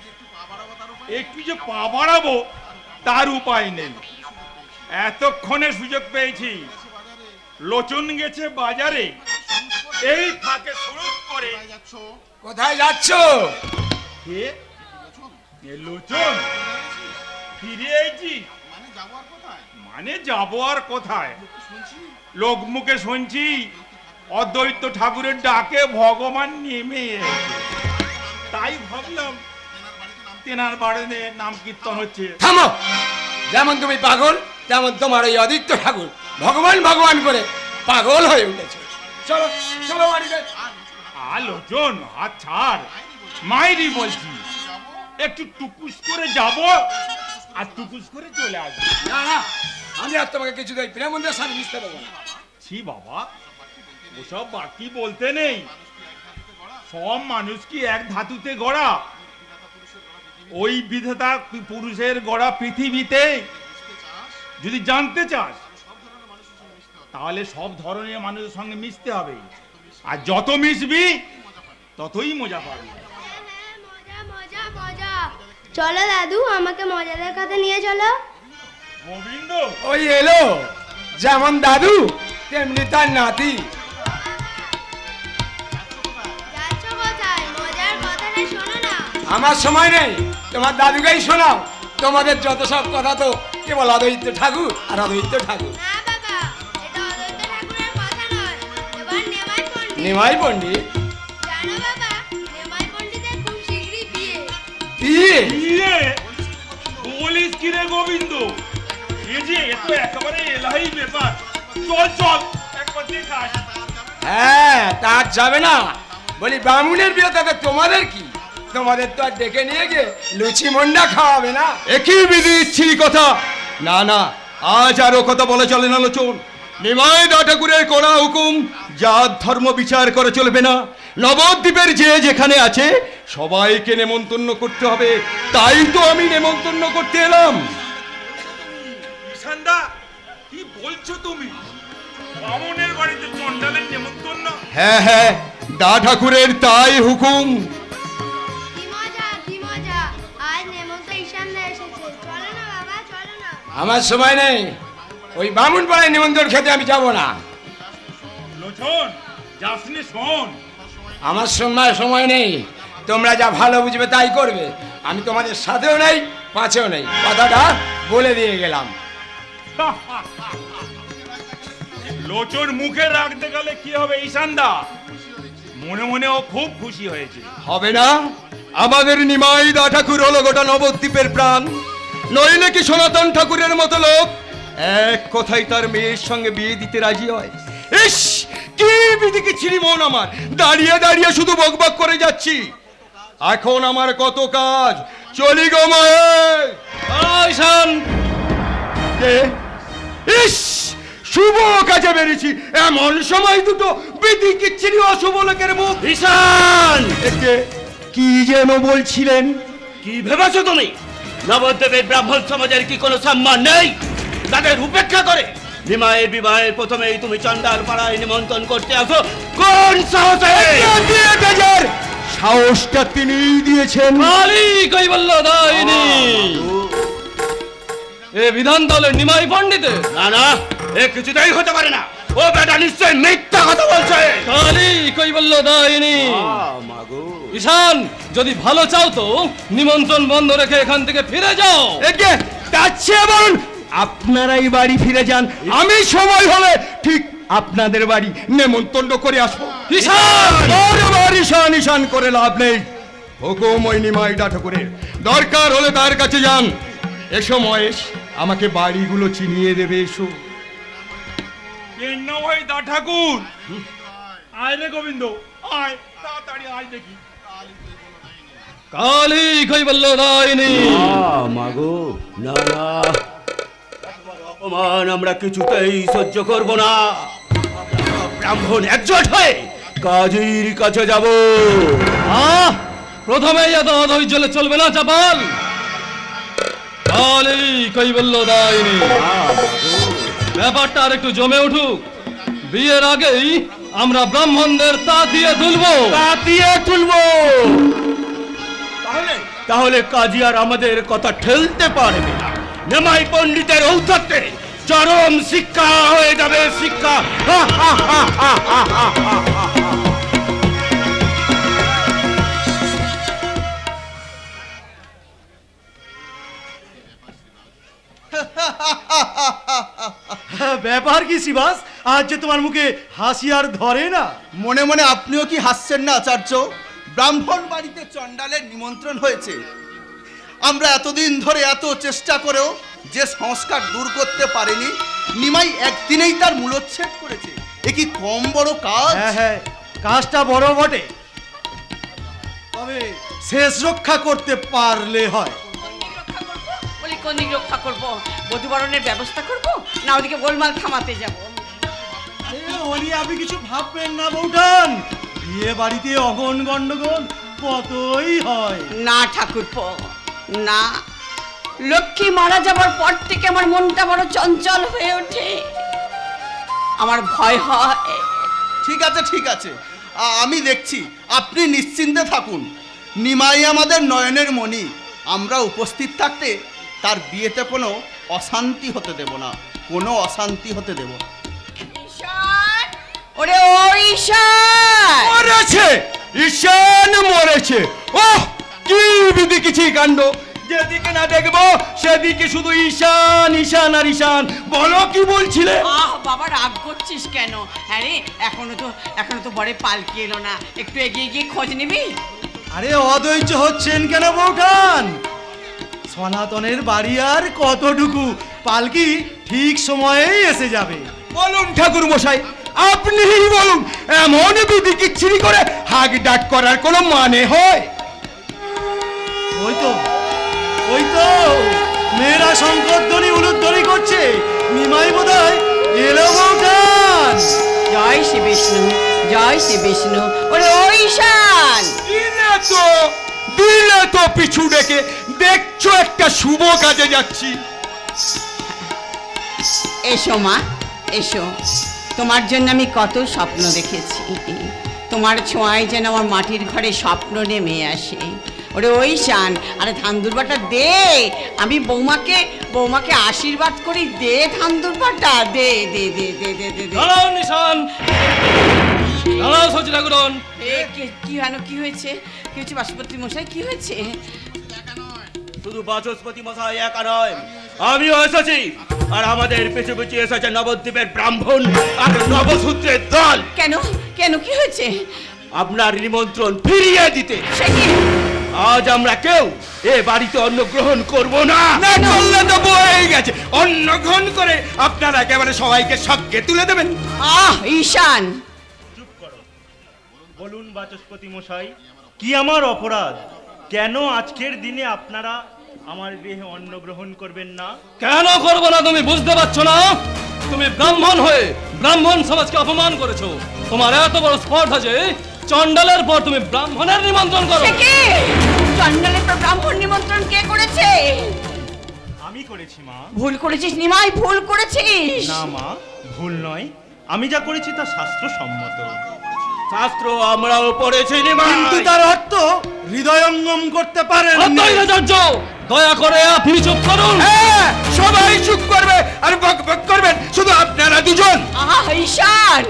একটু যে পা বাড়াবো তার উপায় নেই। এতক্ষণে সুযোগ পেয়েছি। লোচন গেছে বাজারে, এই ফাঁকে শুরু করে। কোথায় যাচ্ছ? কে? এ লোচন? ফিরে এসেছি। মানে যাবো আর কোথায়? লোক মুখে শুনছি অদ্বৈত ঠাকুরের ডাকে ভগবান নেমে এসেছে, তাই ভাবলাম তেনার বাড়িতে নাম কীর্তন হচ্ছে। থামো, যেমন তুমি পাগল তেমন তোমার এই অদ্বৈত ঠাকুর ভগবান ভগবান করে পাগল হয়ে উঠেছে। চলো চলো বাড়িতে। আলোচন হাত ছাড়, মাইরি বলছি। একটু টুকুস করে যাব আর টুকুস করে চলে আসবো। না না, আমি আর তোমাকে কিছুতেই প্রেমন্দের সাথে মিশতে দেবো না। ছি বাবা, ওসব বাকি বলতে নেই। সব মানুষ কি এক ধাতুতে গড়া? ওই বিধাতা পুরুষের গড়া পৃথিবীতে যদি জানতে চাস তাহলে সব ধরনের মানুষের সঙ্গে মিশতে হবে, আর যত মিশবি ততই মজা পাবি। চলো দাদু, আমাকে মজা দেখাতে নিয়ে চলো। গোবিন্দ ওই এলো, যেমন দাদু তেমনি তার নাতি। যাচ্ছ কোথায়? মজার কথাটা শোনো না। আমার সময় নেই, তোমার দাদুকেই শোনাও। তোমাদের যত সব কথা তো কেবল অদ্বৈত ঠাকুর আর অদ্বৈত ঠাকুর। না বাবা, এটা অদ্বৈত ঠাকুরের কথা নয়, এবার নেমাই পণ্ডিত। নিমাই পণ্ডিত? জানো বাবা, নেমাই পণ্ডিতের খুব শীঘ্রই বিয়ে। বিয়ে? বিয়ে বলিস কি রে গোবিন্দ? এ যে এ তো একেবারে এলাহি ব্যাপার। চল চল একবার দেখে আসি। হ্যাঁ, তা যাবে না? বলি বামুনের বিয়ে তাতে তোমাদের কি? তোমাদের তো আর ডেকে নিয়ে গিয়ে লুচি মন্ডা খাওয়াবে না? একই বিধি ইচ্ছিরি কথা। না না, আজ আরো কথা বলা চলে না লোচন। নিমাই দা ঠাকুরের কড়া হুকুম, জাত ধর্ম বিচার করে চলবে না। নবদ্বীপের যে যেখানে আছে সবাইকে নেমন্তন্ন করতে হবে, তাই তো আমি নেমন্তন্ন করতে এলাম। ঈশানদা, কি বলছো তুমি? বামনের বাড়িতে চন্ডালের নেমন্তন্ন? হ্যাঁ হ্যাঁ, দা ঠাকুরের তাই হুকুম। কি মজা, কি মজা, আজ নেমন্ত ঈশানদা এসেছে। চলো না বাবা, চলো না। আমার সময় নেই, ওই বামুন পাড়ায় নিমন্ত্রণ খেতে আমি যাব না। লোচন, যাসনি শোন। আমার সময় নেই, তোমরা যা ভালো বুঝবে তাই করবে। আমি তোমাদের সাথেও নেই, পাঁচেও নেই, কথাটা বলে দিয়ে গেলাম। লোচন মুখে রাখতে গেলে কি হবে ঈশানদা? মনে মনে ও খুব খুশি হয়েছে। হবে না? আমাদের নিমাই দা ঠাকুর হলো গোটা নবদ্বীপের প্রাণ। নইলে কি সনাতন ঠাকুরের মতো লোক এক কথাই তার মেয়ের সঙ্গে বিয়ে দিতে রাজি হয়? ইস, কি বিদিকে ছিড়ি মন আমার। দাঁড়িয়ে দাঁড়িয়ে শুধু বকবক করে যাচ্ছি। এখন আমার কত কাজ, চলি গো মায়ে। ইস, শুভ কাজে বেরিয়েছি, এমন সময় দুটো বিদিকে ছিড়ি অশুভ লোকের মুখ। ঈশান, একে কি যেন বলছিলেন? কি ভেবেছো তুমি? নবদ্বীপের ব্রাহ্মণ সমাজের কি কোনো সম্মান নেই? তাদের উপেক্ষা করে নিমাইয়ের বিবাহের প্রথমেই তুমি চন্ডাল পাড়ায় নিমন্ত্রণ করতে আসো? কোন সাহসে? সাহসটা তিনিই দিয়েছেন। কালী কৈবল্য দায়িনী এ বিধান দলের নিমাই পণ্ডিতে? না না, এ কিছুতেই হতে পারে না। ও বেটা নিশ্চয় মিথ্যা কথা বলছে। কালী কৈবল্য দায়িনী। ঈশান, যদি ভালো চাও তো নিমন্ত্রণ বন্ধ রেখে এখান থেকে ফিরে যাও। একে তাচ্ছে বলুন, আপনারাই বাড়ি ফিরে যান। আমি সময় হলে ঠিক আপনাদের বাড়ি নেমন্তন্ন করে আসবো। ঈশান ঈশান করে লাভ নেই। হুকুম ওই নিমাই দা ঠাকুরের, দরকার হলে তার কাছে যান। এসো মহেশ, আমাকে বাড়িগুলো চিনিয়ে দেবে। এসো। ওই দা ঠাকুর, আয় রে গোবিন্দ, আয় তাড়াতাড়ি আয় দেখি। কালী কৈবল্য দায়িনী। মাগো, না না, অপমান আমরা কিছুতেই সহ্য করব না। ব্রাহ্মণ একজোট হয়ে কাজীর কাছে যাব। প্রথমেই এত অধৈর্য চলবে না চাপাল। কালী কৈবল্য দায়িনী, ব্যাপারটা আর একটু জমে উঠুক। বিয়ের আগেই আমরা ব্রাহ্মণদের তাতিয়ে তুলবো। তাহলে কাজী আর আমাদের কথা ঠেলতে পারবে না। নেমাই পণ্ডিতের ঔদ্ধত্যে চরম শিক্ষা হয়ে যাবে, শিক্ষা। ব্যাপার কি শিবাস, আজ যে তোমার মুখে হাসি আর ধরে না? মনে মনে আপনিও কি হাসছেন না আচার্য? ব্রাহ্মণ বাড়িতে চণ্ডালের নিমন্ত্রণ হয়েছে। আমরা এতদিন ধরে এত চেষ্টা করেও যে সংস্কার দূর করতে পারেনি, নিমাই একদিনেই তার মূলোচ্ছেদ করেছে। এ কি কম বড় কাজ? হ্যাঁ, কাজটা বড় বটে, তবে শেষ রক্ষা করতে পারলে হয়। কোন দিক রক্ষা করবো? বধূবরণের ব্যবস্থা করবো না ওদিকে গোলমাল থামাতে যাবো? আপনি কিছু ভাববেন না বউঠান, বিয়ে বাড়িতে অগণ গন্ডগোল কতই হয়। না ঠাকুরপো, না। লক্ষ্মী মারা যাবার পর থেকে আমার মনটা বড় চঞ্চল হয়ে ওঠে, আমার ভয় হয়। ঠিক আছে ঠিক আছে, আমি দেখছি, আপনি নিশ্চিন্তে থাকুন। নিমাই আমাদের নয়নের মণি, আমরা উপস্থিত থাকতে তার বিয়েতে কোনো অশান্তি হতে দেব না, কোনো অশান্তি হতে দেব না। ওরে ও ঈশান মরেছে, ঈশান মরেছে। ওহ কি বিদিকিছি কাণ্ড, যেদিকে না দেখবো সেদিকে শুধু ঈশান ঈশান আর ঈশান। বলো কি বলছিলে? আহ বাবা, রাগ করছিস কেন? আরে এখনো তো বড় পালকি এলো না, একটু এগিয়ে গিয়ে খোঁজ নিবি। আরে অধৈর্য হচ্ছেন কেন বউঠান? সনাতনের বাড়ি আর কতটুকু, পালকি ঠিক সময়েই এসে যাবে। বলুন ঠাকুর মশাই, আপনি বলুন, এমন বিদিকিচ্ছিরি করে হাগ ডাক করার কোনো মানে হয়? ওই তো মেয়েরা শঙ্করধ্বনি উলুধ্বনি করছে, নিমাই বোধহয় এলো বউঠান। জয় শ্রী বিষ্ণু, জয় শ্রী বিষ্ণু। ওরে ও ঈশান, দিলে তো পিছু ডেকে, দেখছো একটা শুভ কাজে যাচ্ছি। এসো মা, এসো। তোমার জন্য আমি কত স্বপ্ন দেখেছি, তোমার ছোঁয়ায় যেন আমার মাটির ঘরে স্বপ্ন নেমে আসে। ওরে ওই শান, আরে ধান দুর্বাটা দে, আমি বৌমাকে আশীর্বাদ করি। দে ধান দুর্বাটা, দে দে দে দে দে দে দে। নিশান, কি হয়েছে? কি হয়েছে বাসুপতি মশাই, কি হয়েছে? শুধু বাচস্পতি মশাই একা নয়, আমিও এসেছি, আর আমাদের পিছু পিছু এসেছে নবদ্বীপের ব্রাহ্মণ আর নবসূত্রের দল। কেন কেন কি হয়েছে? আপনার নিমন্ত্রণ ফিরিয়ে দিতে। আজ আমরা কেউ এ বাড়িতে অন্ন গ্রহণ করব না। করলে তো বয়ে গেছে, অন্ন গ্রহণ করে আপনারা একেবারে সবাইকে সবকে তুলে দেবেন। আহ ঈশান, চুপ করো। বলুন বাচস্পতি মশাই, কি আমার অপরাধ? কেন আজকের দিনে আপনারা আমার গৃহে অন্ন গ্রহণ করবেন না? কেন করবো না তুমি বুঝতে পারছো না? তুমি ব্রাহ্মণ হয়ে ব্রাহ্মণ সমাজকে অপমান করেছো। তোমার এত বড় স্পর্ধা যে চণ্ডালের পর তুমি ব্রাহ্মণের নিমন্ত্রণ করো। চণ্ডালের পর ব্রাহ্মণ নিমন্ত্রণ কে করেছে? আমি করেছি মা। ভুল করেছিস নিমাই, ভুল করেছিস। না মা, ভুল নয়, আমি যা করেছি তা শাস্ত্রসম্মত। শাস্ত্র আমরাও পড়েছি নিমাই, কিন্তু তার অর্থ হৃদয়ঙ্গম করতে পারেন। দয়া করে আপনি চুপ করুন। হ্যাঁ, সবাই চুপ করবে আর বক বক করবেন শুধু আপনারা দুজন। আহা ঈশান,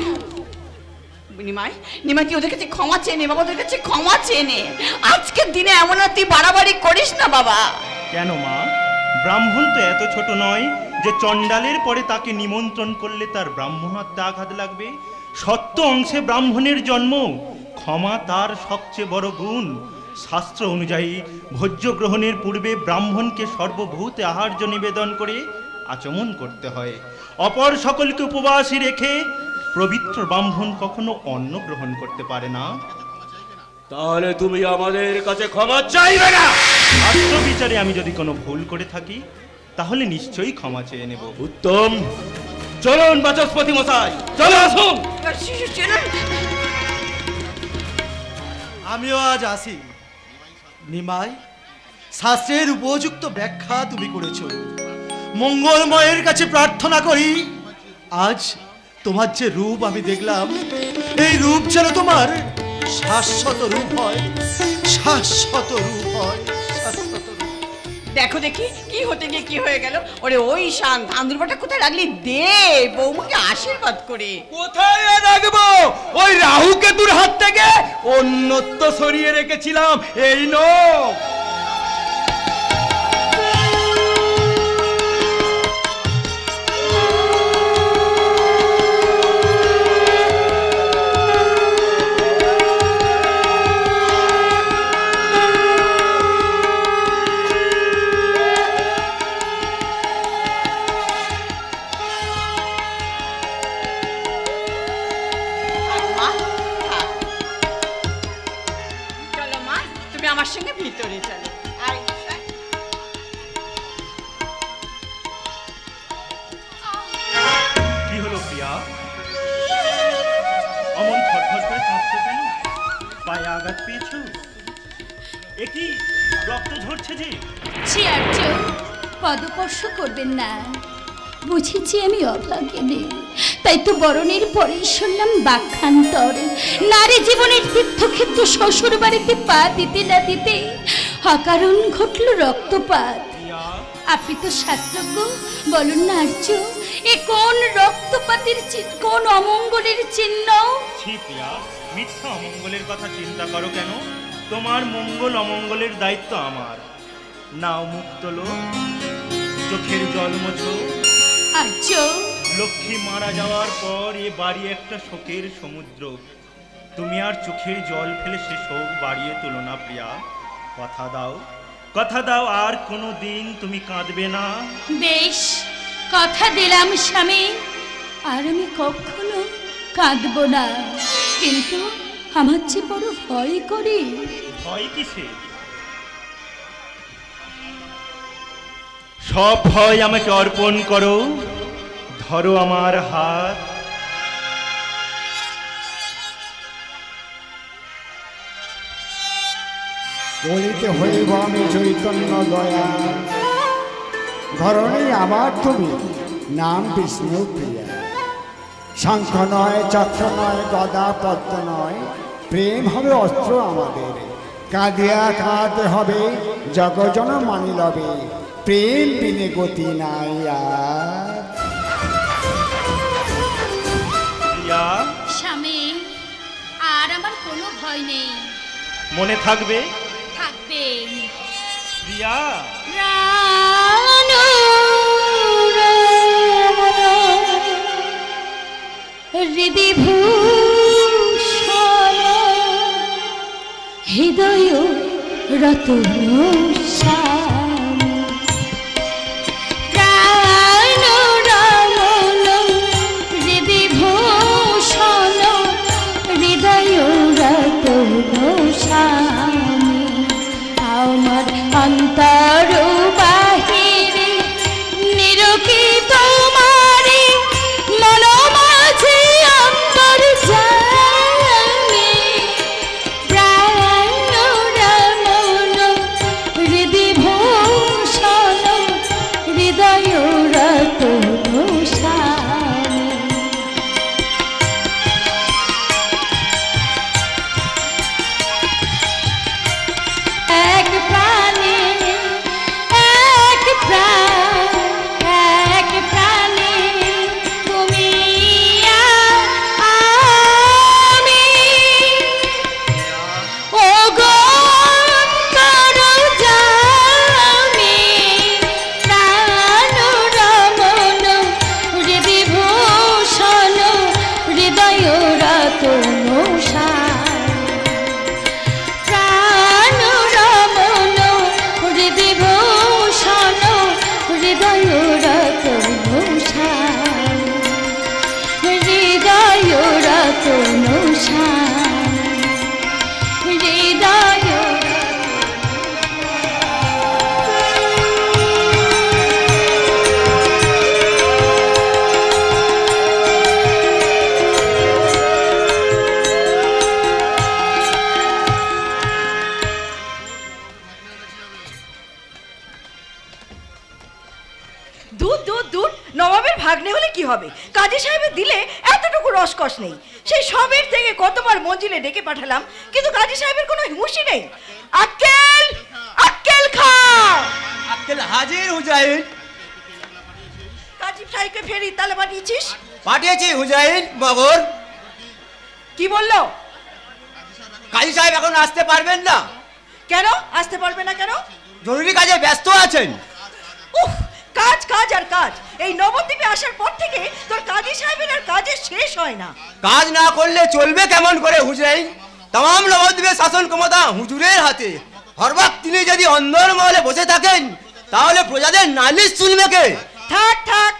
নিমাই তুই ওদের কাছে ক্ষমা চেয়ে নে বাবা, ওদের কাছে ক্ষমা চেয়ে নে। আজকের দিনে এমন তুই বাড়াবাড়ি করিস না বাবা। কেন মা? ব্রাহ্মণ তো এত ছোট নয় যে চণ্ডালের পরে তাকে নিমন্ত্রণ করলে তার ব্রাহ্মণত্বে আঘাত লাগবে। সত্য অংশে ব্রাহ্মণের জন্ম, ক্ষমা তার সবচেয়ে বড় গুণ। শাস্ত্র অনুযায়ী ভোজ্য গ্রহণের পূর্বে ব্রাহ্মণকে সর্বভূতে আহার্য নিবেদন করে আচমন করতে হয়। অপর সকলকে উপবাসী রেখে পবিত্র ব্রাহ্মণ কখনো অন্ন গ্রহণ করতে পারে না। তাহলে তুমি আমাদের কাছে ক্ষমা চাইবে না? শাস্ত্র বিচারে আমি যদি কোনো ভুল করে থাকি তাহলে নিশ্চয়ই ক্ষমা চেয়ে নেব। উত্তম, চলুন বাচস্পতি মশাই, চলে আসুন। আমিও আজ আসি। নিমাই, শাস্ত্রের উপযুক্ত ব্যাখ্যা তুমি করেছ। মঙ্গলময়ের কাছে প্রার্থনা করি আজ তোমার যে রূপ আমি দেখলাম, এই রূপ যেন তোমার শাশ্বত রূপ হয়, শাশ্বত রূপ হয়, শাশ্বত রূপ। দেখো দেখি কি হতে গিয়ে কি হয়ে গেল। ওরে ওই শান আন্দুরবাটা কোথায় রাখলি? দে বৌমাকে আশীর্বাদ করে। কোথায় রাখবো? ওই রাহু কেতুর হাত থেকে অন্যত্র সরিয়ে রেখেছিলাম, এই নো। চলো মা, তুমি আমার সঙ্গে ভিতরে চলো। আয় ঈশান। কি হলো প্রিয়া? অমন থরথর করে কাঁপছো কেন? পায়ে আঘাত পেয়েছো? একই রক্ত ঝরছে যে। ছি আর্য, পদস্পর্শ করবেন না। বুঝেছি আমি অভাগিনী, তাই তো বরণের পরেই শুনলাম বাক্যান্তর। নারী জীবনের তীর্থক্ষেত্র শ্বশুর বাড়িতে পা দিতে না দিতে অকারণ ঘটল রক্তপাত। আপনি তো শাস্ত্রজ্ঞ, বলুন না আর্য, এ কোন রক্তপাতের কোন অমঙ্গলের চিহ্ন? ছি প্রিয়া, মিথ্যা অমঙ্গলের কথা চিন্তা করো কেন? তোমার মঙ্গল অমঙ্গলের দায়িত্ব আমার। নাও মুখ তোলো, চোখের জল মোছো। আর্য, লক্ষ্মী মারা যাওয়ার পর এ বাড়ি একটা শোকের সমুদ্র। তুমি আর চোখের জল ফেলে সে শোক বাড়িয়ে তুলো না প্রিয়া। কথা দাও, কথা দাও, আর কোনো দিন তুমি কাঁদবে না। বেশ, কথা দিলাম স্বামী, আর আমি কখনো কাঁদব না। কিন্তু আমার যে বড় ভয় করে। ভয় কিসে? সব ভয় আমাকে অর্পণ করো, ধরো আমার হাত। বলিতে হইব আমি চৈতন্য দয়া, ধরণী আমার তুমি, নাম বিষ্ণু প্রিয়া। শঙ্খ নয়, চক্র নয়, গদা পদ্ম নয়, প্রেম হবে অস্ত্র আমাদের। কাঁদিয়া কাঁদতে হবে, জগজন মানি লবে, প্রেম বিনে গতি নাই আর। স্বামী, আর আমার কোনো ভয় নেই। মনে থাকবে? থাকবে। প্রিয়া, হৃদি ভূষণ হৃদয় রতন হৃদি ভূষণ হৃদয় রতন আমার অন্তর বাহিরে নিরকি তোমারে মন মাঝে অন্তর জানে প্রাণ রমন হৃদি ভূষণ হৃদয় রতন এক প্রাণে এক প্রাণ এক প্রাণে তুমি আমি ও গো করো জামি প্রাণ রমন হৃদি ভূষণ হৃদয় রতন দূর দূর দূর, নবাবের ভাগ্নে হলে কি হবে? কাজী সাহেবের দিলে এতটুকু রসকস নেই। সেই সবের থেকে কতবার মঞ্জিলে ডেকে পাঠালাম, কিন্তু কাজী সাহেবের কোনো হুঁশই নেই। আক্কেল, আক্কেল খা। আক্কেল হাজির হুজাইন। কাজী সাহেবকে ফেরি তালে পাঠিয়েছিস? পাঠিয়েছি হুজাইন মগর। কি বললো? কাজী সাহেব এখন আসতে পারবেন না। কেন আসতে পারবে না কেন? জরুরি কাজে ব্যস্ত আছেন। উফ, কাজ কাজ আর কাজ। এই নবদ্বীপে আসার পর থেকে তোর কাজী সাহেবের আর কাজের শেষ হয় না। কাজ না করলে চলবে কেমন করে হুজাইন? তাম নবদ্বীপের শাসন ক্ষমতা হুজুরের হাতে। হরবাক তিনি যদি অন্দর মহলে বসে থাকেন, তাহলে প্রজাদের নালিশ শুনবে কে? থাক থাক,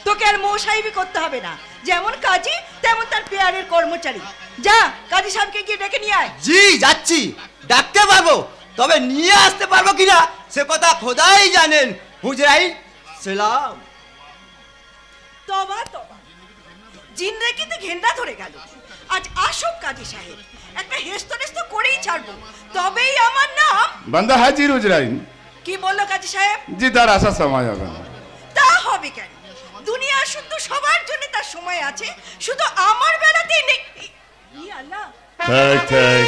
তোকে আর মৌসাহেবি করতে হবে না। যেমন কাজী তেমন তার পেয়ারের কর্মচারী। যা কাজী সাহেবকে গিয়ে ডেকে নিয়ে আয়। জি যাচ্ছি। ডাকতে পারবো, তবে নিয়ে আসতে পারবো কিনা সে কথা খোদাই জানেন। হুজাইন সালাম। তবা তবা, জিন্দেগিতে ঘেন্না ধরে গেল। আজ আসুক কাজী সাহেব, একটা হেস্তনেস্ত করেই ছাড়বো, তবেই আমার নাম। বান্দা হাজির হুজরাইন। কি বললো কাজী সাহেব? জি তার আসার সময় হবে না। তা হবে কেন? দুনিয়া শুদ্ধ সবার জন্য তার সময় আছে, শুধু আমার বেলাতেই নেই। আল্লাহ, থাক থাক,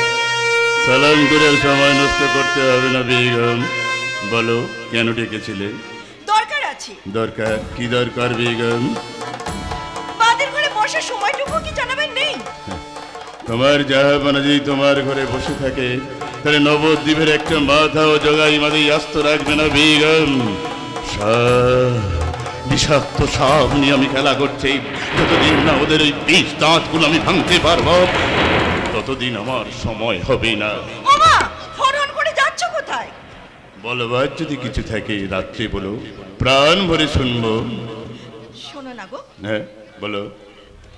সালাম করে সময় নষ্ট করতে হবে না বেগম। বলো কেন ডেকেছিলে? দরকার আছে। দরকার? কি দরকার বেগম? বাদের ঘরে বসার সময়টুকু কি জানাবেন নেই? তোমার জাহাপানা যদি তোমার ঘরে বসে থাকে, তাহলে নবদ্বীপের একটা মাথাও জগাই মাঝে আস্ত রাখবে না বেগম। বিষাক্ত সাপ নিয়ে আমি খেলা করছি। যতদিন না ওদের ওই বিষ দাঁতগুলো আমি ভাঙতে পারবো, ততদিন আমার সময় হবে না। ওমা, ফরন করে যাচ্ছ কোথায়? বলবার যদি কিছু থাকে রাত্রে বলো, প্রাণ ভরে শুনবো। শোনো না গো। হ্যাঁ বলো।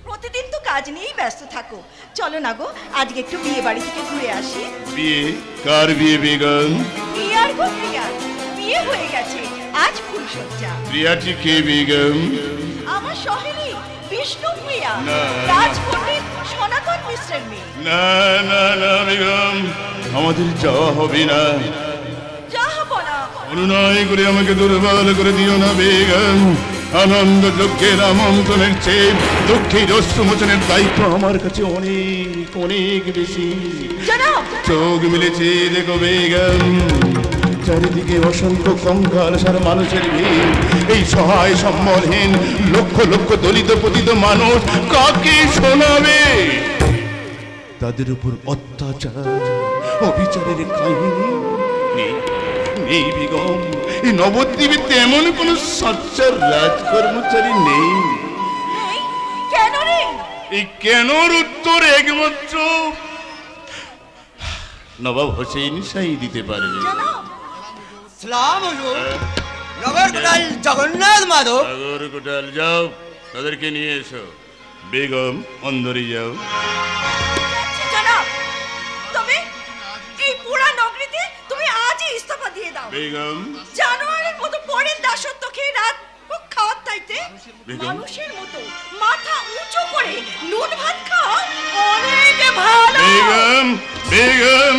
প্রতিদিন তো কাজ নিয়েই ব্যস্ত থাকো, চলো না গো আজকে একটু বিয়ে বাড়ি থেকে ঘুরে আসি। বিয়ে? কার বিয়ে বেগম? প্রিয়ার গো প্রিয়ার, বিয়ে হয়ে গেছে, আজ ফুলসজ্জা। প্রিয়াটি কে বেগম? আমার সহেলি বিষ্ণু প্রিয়া, না। রাজপণ্ডিত সনাতন মিশ্রের মেয়ে। না না না বেগম, আমাদের যাওয়া হবে না। যা হবো না। অনুনয় করে আমাকে দুর্বল করে দিও না বেগম। আনন্দ দুঃখের আমন্ত্রণের চেয়ে দুঃখের অশ্রুমোচনের দায়িত্ব আমার কাছে অনেক অনেক বেশি। চোখ মিলেছে দেখো বেগম, চারিদিকে অসংখ্য কঙ্কাল সার মানুষের ভিড়। এই সহায় সম্বলহীন লক্ষ লক্ষ দলিত পতিত মানুষ কাকে শোনাবে? তাদের উপর অত্যাচার অবিচারের কাহিনী নেই বেগম। এই নবদ্বীপে তেমন কোন সচ্চার রাজকর্মচারী নেই। কেন রে? এই কেনর উত্তর একমাত্র নবাব হোসেন শাহী দিতে পারবে। সালাম হুজুর। নগরকোটাল জগন্নাথ মাধব। নগরকোটাল যাও, তাদেরকে নিয়ে এসো। বেগম অন্দরে যাও। তবে এই পুরা নগরীতে তুমি আজই ইস্তফা দিয়ে দাও বেগম। জানোয়ারের মতো পরের দাসত্ব খেয়ে রাত খাওয়ার চাইতে মানুষের মতো মাথা উঁচু করে নুন ভাত খাওয়া অনেক ভালো। বেগম বেগম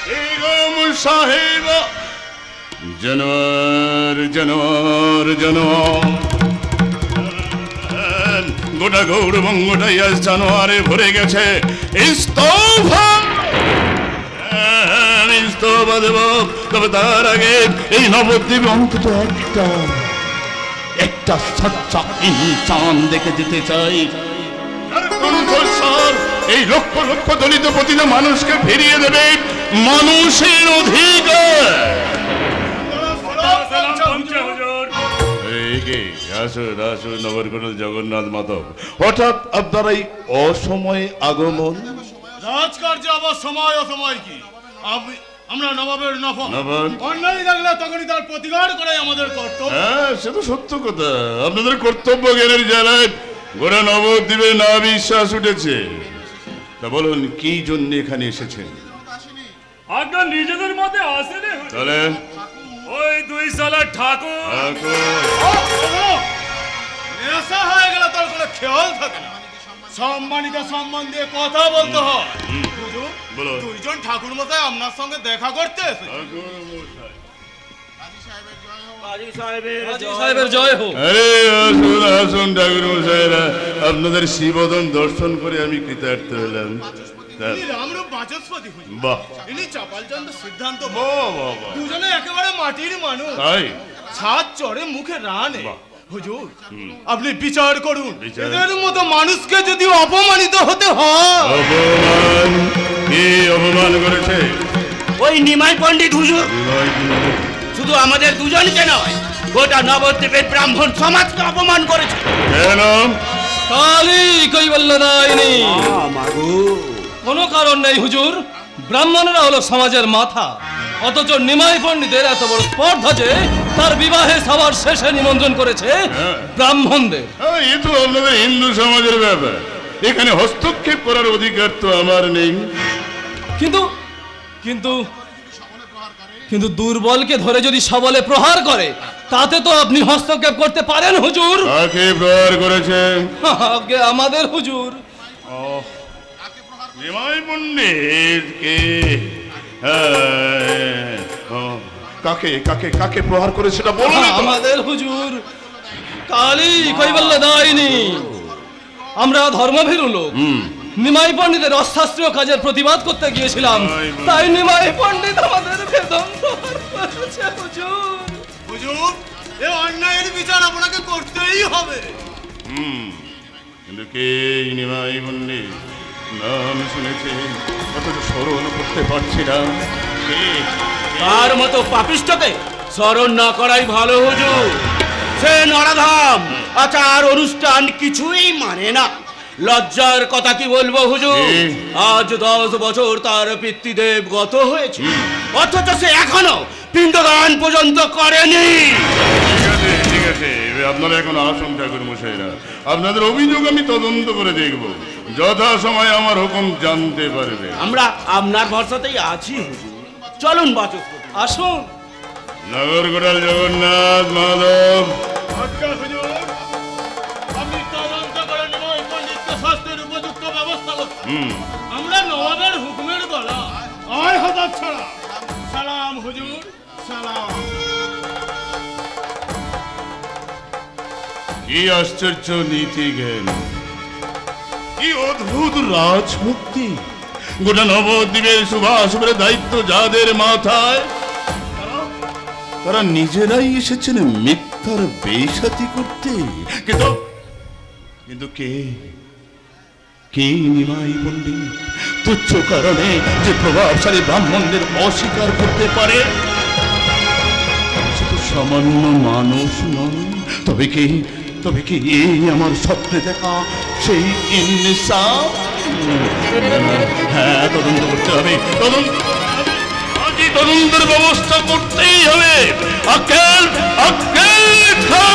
বেগম সাহেব। জানোয়ার জানোয়ার জানোয়ার, গোটা গৌরবঙ্গটাই আজ জানোয়ারে ভরে গেছে। ইস্তফা ইস্তফা দেব, তবে তার আগে এই নবদ্বীপে অন্তত একটা সচ্চা ইনসান দেখে যেতে চাই। এই লক্ষ লক্ষ দলিত পতিত মানুষকে ফিরিয়ে দেবে মানুষের অধিকার। আসুন আসুন নগরকোটাল জগন্নাথ মাধব। হঠাৎ আপনার এই অসময়ে আগমন? রাজকার্যে আবার সময় অসময় কি? আমরা নবাবের নফল নবাব অন্যায় লাগলে তখনই তার প্রতিকার করাই আমাদের কর্তব্য। হ্যাঁ সে তো সত্য কথা। আপনাদের কর্তব্য জ্ঞানের জ্বালায় গোটা নবদ্বীপে না বিশ্বাস উঠেছে। তা বলুন কি জন্য এখানে এসেছেন? আজ্ঞা নিজেদের মধ্যে আসেনি, তাহলে ওই দুই সালা ঠাকুর নেশা হয়ে গেলে তার কোনো খেয়াল থাকে না। সম্মানিত সম্মান দিয়ে কথা বলতে হয়। দুইজন ঠাকুর মশাই আপনার সঙ্গে দেখা করতে এসেছে। সাহেবের জয় হোক। আরে আসুন আসুন ঠাকুর মশাইরা, আপনাদের শিবদন দর্শন করে আমি কৃতার্থ হলাম। রামরূপ বাচস্পতি বাহ, ইনি চাপালচন্দ্র সিদ্ধান্ত বাহ, দুজনে একেবারে মাটির মানুষ। তাই ছাদ চড়ে মুখে রানে। হুজুর আপনি বিচার করুন, এদের মতো মানুষকে যদি অপমানিত হতে হয়। অপমান? কি অপমান করেছে? ওই নিমাই পণ্ডিত হুজুর শুধু আমাদের দুজনকে নয়, গোটা নবদ্বীপের ব্রাহ্মণ সমাজকে অপমান করেছে। কেন? কালী কৈবল্যদায়িনী। কোনো কারণ নেই হুজুর, ব্রাহ্মণরা হলো সমাজের মাথা, অথচ নিমাই পণ্ডিতের এত বড় স্পর্ধা যে তার বিবাহে সবার শেষে নিমন্ত্রণ করেছে ব্রাহ্মণদের। এ তো আপনাদের হিন্দু সমাজের ব্যাপার, এখানে হস্তক্ষেপ করার অধিকার তো আমার নেই। কিন্তু কিন্তু কিন্তু দুর্বলকে ধরে যদি সবলে প্রহার করে, তাতে তো আপনি হস্তক্ষেপ করতে পারেন হুজুর। কাকে প্রহার করেছে? আগে আমাদের হুজুর। নিমাই পণ্ডিত কে? কাকে কাকে কাকে প্রহার করে সেটা বলুন। আমাদের হুজুর কালী কৈবল্যদায়িনী। আমরা ধর্মভীরু লোক, নিমাই পণ্ডিতের অশাস্ত্রীয় কাজের প্রতিবাদ করতে গিয়েছিলাম, তাই নিমাই পণ্ডিত আমাদের বেদম প্রহার করেছে হুজুর। হুজুর এই অন্যায়ের বিচার আপনাকে করতেই হবে। কিন্তু কে নিমাই পণ্ডিত? নাম শুনেছি অথচ স্মরণ করতে পারছি না। তার মতো পাপিষ্ঠকে স্মরণ না করাই ভালো হুজুর। সে নরাধাম আচার অনুষ্ঠান কিছুই মানে না। লজ্জার কথা কি বলবো হুজুর, আজ 10 বছর তার পিতৃদেব গত হয়েছে, অথচ সে এখনো পিণ্ডদান পর্যন্ত করেনি। ঠিক আছে, আপনারা এখন আসুন ঠাকুর মশাইরা, আপনাদের অভিযোগ আমি তদন্ত করে দেখব, যথা সময় আমার হুকুম জানতে পারবে। আমরা আপনার ভরসাতেই আছি হুজুর, চলুন বাচস্পতি আসুন। নগরকোটাল জগন্নাথ মাধব। আচ্ছা হুজুর, আমি তদন্ত করে নিমাই পণ্ডিতকে শাস্তির উপযুক্ত ব্যবস্থা করব। আমরা নবাবের হুকুমের গলা আয় হাজার ছাড়া। সালাম হুজুর, সালাম। কি আশ্চর্য নীতি জ্ঞান, কি অদ্ভুত রাজমুক্তি! গোটা নবদ্বীপের শুভাশুভের দায়িত্ব যাদের মাথায়, তারা নিজেরাই এসেছেন মিথ্যার বেইজ্জতি করতে। কিন্তু কে কে নিমাই পণ্ডিত তুচ্ছ কারণে যে প্রভাবশালী ব্রাহ্মণদের অস্বীকার করতে পারে? সে তো সামান্য মানুষ নয়। তবে কি এই আমার স্বপ্নে দেখা সেই ইন্নিসা? হ্যাঁ, তদন্ত করতে হবে, তদন্তের ব্যবস্থা করতেই হবে। আক্কেল খা!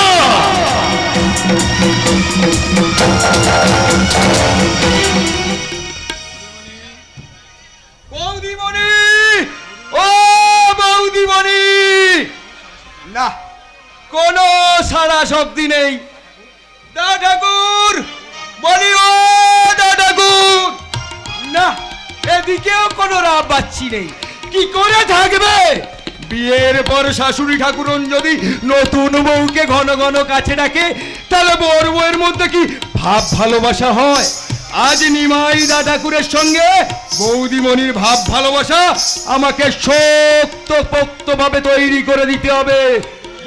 বৌদিমণি, ও বৌদিমণি! না, কোনো সারা শব্দ নেই। দা ঠাকুর বলি, ও দা ঠাকুর! না, এদিকেও কোনো রাব বাচ্চি নেই। কি করে থাকবে? বিয়ের পর শাশুড়ি ঠাকুরন যদি নতুন বউকে ঘন ঘন কাছে ডাকে, তাহলে বর বউয়ের মধ্যে কি ভাব ভালোবাসা হয়? আজ নিমাই দা ঠাকুরের সঙ্গে বৌদিমণির ভাব ভালোবাসা আমাকে শক্ত পোক্ত ভাবে তৈরি করে দিতে হবে।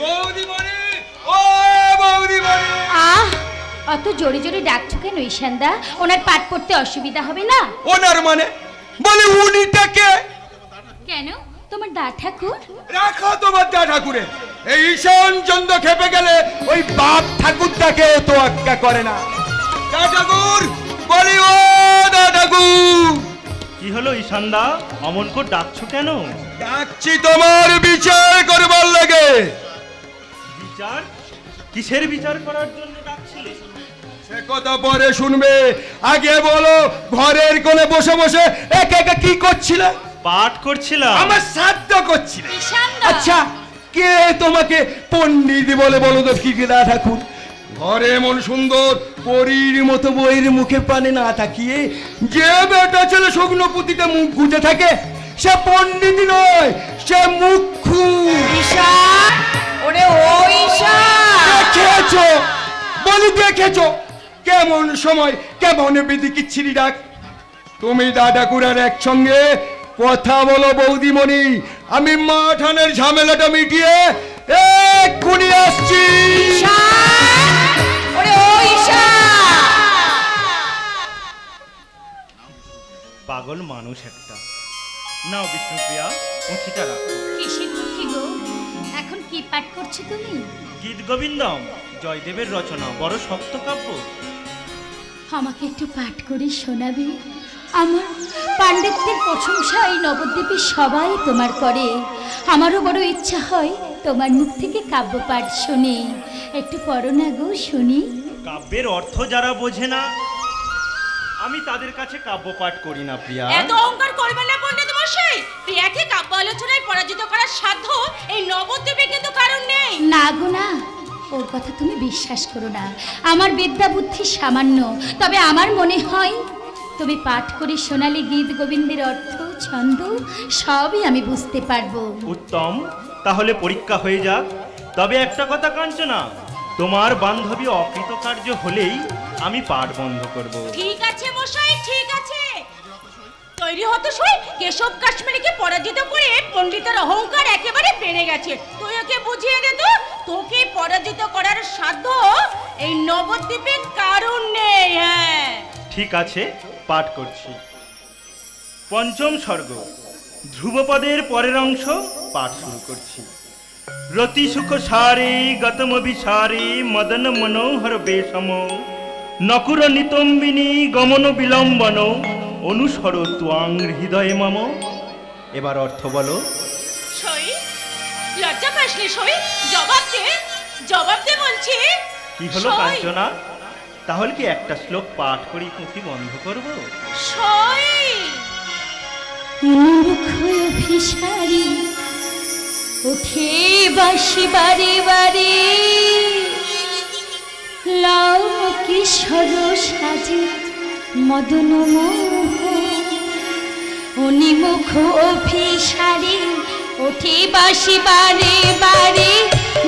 বৌদিমণি, ও বৌদিমণি! অত জোরে জোরে ডাকছো কেন ঈশানদা? ওনার পাঠ পড়তে অসুবিধা হবে না? ওনার মানে বলে উনিটাকে? কেন, তোমার দা ঠাকুর? রাখো তোমার দা ঠাকুরে। এই ঈশান চন্দ্র খেপে গেলে ওই বাপ ঠাকুরটাকে তো আজ্ঞা করে না। দা ঠাকুর বলি, ও দা ঠাকুর! কি হলো ঈশানদা, অমন করে ডাকছো কেন? ডাকছি তোমার বিচার করবার লাগে। বিচার? কিসের বিচার করার জন্য ডাকছিলে? সে কথা পরে শুনবে, আগে বলো ঘরের কোণে বসে বসে একা একা কি করছিলে? পাঠ করছিলাম। আমার শ্রাদ্ধ করছিলে। আচ্ছা, কে তোমাকে পণ্ডিত বলে বলো তো? কি দা ঠাকুর? ঘরে এমন সুন্দর পরীর মতো বইয়ের মুখে পানে না তাকিয়ে যে বেটা ছেলে শুকনো পুঁতিতে মুখ গুজে থাকে, সে পণ্ডিত নয়, সে মুখ্যু। ওরে ও ঈশান, দেখেছো বলি, দেখেছো কেমন সময় কেমন বিধি কিচ্ছিরি ডাক। তুমি দাদা কুড়ার একসঙ্গে কথা বলো বৌদিমণি, আমি মাঠানের ঝামেলাটা মিটিয়ে এক্ষুনি আসছি। পাগল মানুষ একটা। নাও বিষ্ণুপ্রিয়া, পুঁথিটা রাখো। কিসের পুঁথি গো? এখন কি পাঠ করছো তুমি? গীত গোবিন্দম, জয়দেবের রচনা, বড় শক্ত কাব্য। আমাকে একটু পাঠ করে শোনাবে? আমার পাণ্ডিত্যের প্রশংসা এই নবদ্বীপে সবাই তোমার করে। আমারও বড় ইচ্ছা হয় তোমার মুখ থেকে কাব্য পাঠ শুনি। একটু পড়ো না গো, শুনি। কাব্যের অর্থ যারা বোঝে না, আমি তাদের কাছে কাব্য পাঠ করি না প্রিয়া। এত অহংকার করবেন না পণ্ডিত মশাই। প্রিয়াকে কাব্য আলোচনায় পরাজিত করার সাধ্য এই নবদ্বীপে কিন্তু কারণ নেই। না গো না, ওর কথা তুমি বিশ্বাস করো না। আমার বিদ্যা বুদ্ধি সামান্য, তবে আমার মনে হয় তুমি পাঠ করে শোনালে গীত গোবিন্দের অর্থ ছন্দ সবই আমি বুঝতে পারবো। উত্তম, তাহলে পরীক্ষা হয়ে যাক। তবে একটা কথা কাঞ্চনা, তোমার বান্ধবী অকৃতকার্য হলেই আমি পাঠ বন্ধ করব। ঠিক আছে মশাই, ঠিক আছে। তৈরি হতো সই, কেশব কাশ্মীরিকে পরাজিত করে পণ্ডিতের অহংকার একেবারে বেড়ে গেছে। তুই ওকে বুঝিয়ে দে তো, তোকে পরাজিত করার সাধ্য এই নবদ্বীপে কারণ নেই। হ্যাঁ ঠিক আছে, পাঠ করছি। পঞ্চম স্বর্গ, ধ্রুবপদের পরের অংশ পাঠ শুরু করছি। রতি সুখ সারে গতম বিসারে মদন মনোহর বেশম নকুর নিতম্বিনী গমন বিলম্বন অনুসর ত্বাং হৃদয়ে মম। এবার অর্থ বলো। সই, লজ্জা পাসনি সই? জবাব দে, জবাব দে বলছি। কি হলো কাঞ্চনা, তাহলে কি একটা শ্লোক পাঠ করি পুঁথি বন্ধ করব? সই মুখ অভিসারী উঠে বাসি বারে বারে, লাউ কিশোর সাজে মদন মোহ। অনিমুখ অভিসারী উঠে বাসি বারে বারে,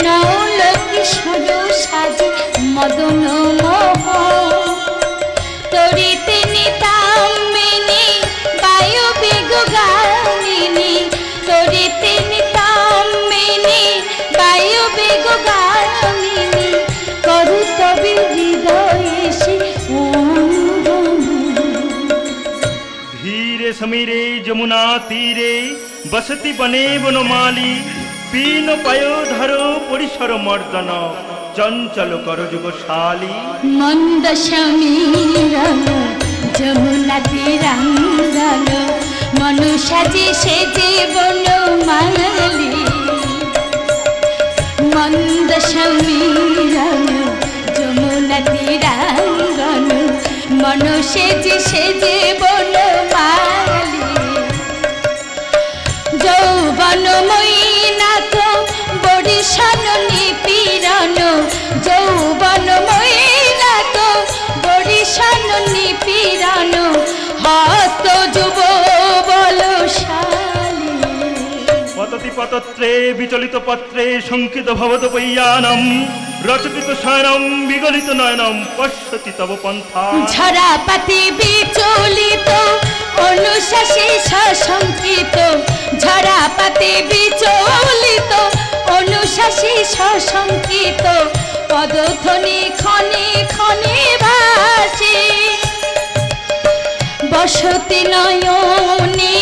নৌল কিশোর সাজে মদন মোহ। তরিতে নিতামিনী বায়ু বেগ গামিনী, তরিতে নিতামিনী বায়ু বেগ গামিনী, করু তবে হৃদয়ে সে ধীরে সমীরে যমুনা তীরে বসতি বনে বনমালী, পীন পায় ধরো পরিসর মর্দন চঞ্চল কর যুগশালী। মন্দ সমীরণ যমুনা তীরাঙ্গন, মনু সাজে সেজে বনমালী। মন্দ সমীরণ যমুনা তীরাঙ্গন, মনু সেজে সেজে বনমালী। যৌবনময়ী নাথ বরিশান নিপীড়ন, যৌবনময়ী নাথ বরিশান নিপীড়ন, হস্ত যুব বলশালী। পততি পতত্রে বিচলিত পত্রে শঙ্কিত ভবত পৈয়ানম, রচকিত শয়নম বিগলিত নয়নম পশ্যতি তব পন্থা। ঝরাপাতি বিচলিত অনুশ্বাসে সশঙ্কিত, ঝরাপাতি বিচলিত অনুশ্বাসে সশঙ্কিত, পদধ্বনি ক্ষণে ক্ষণে ভাসে। বসতি নয়নে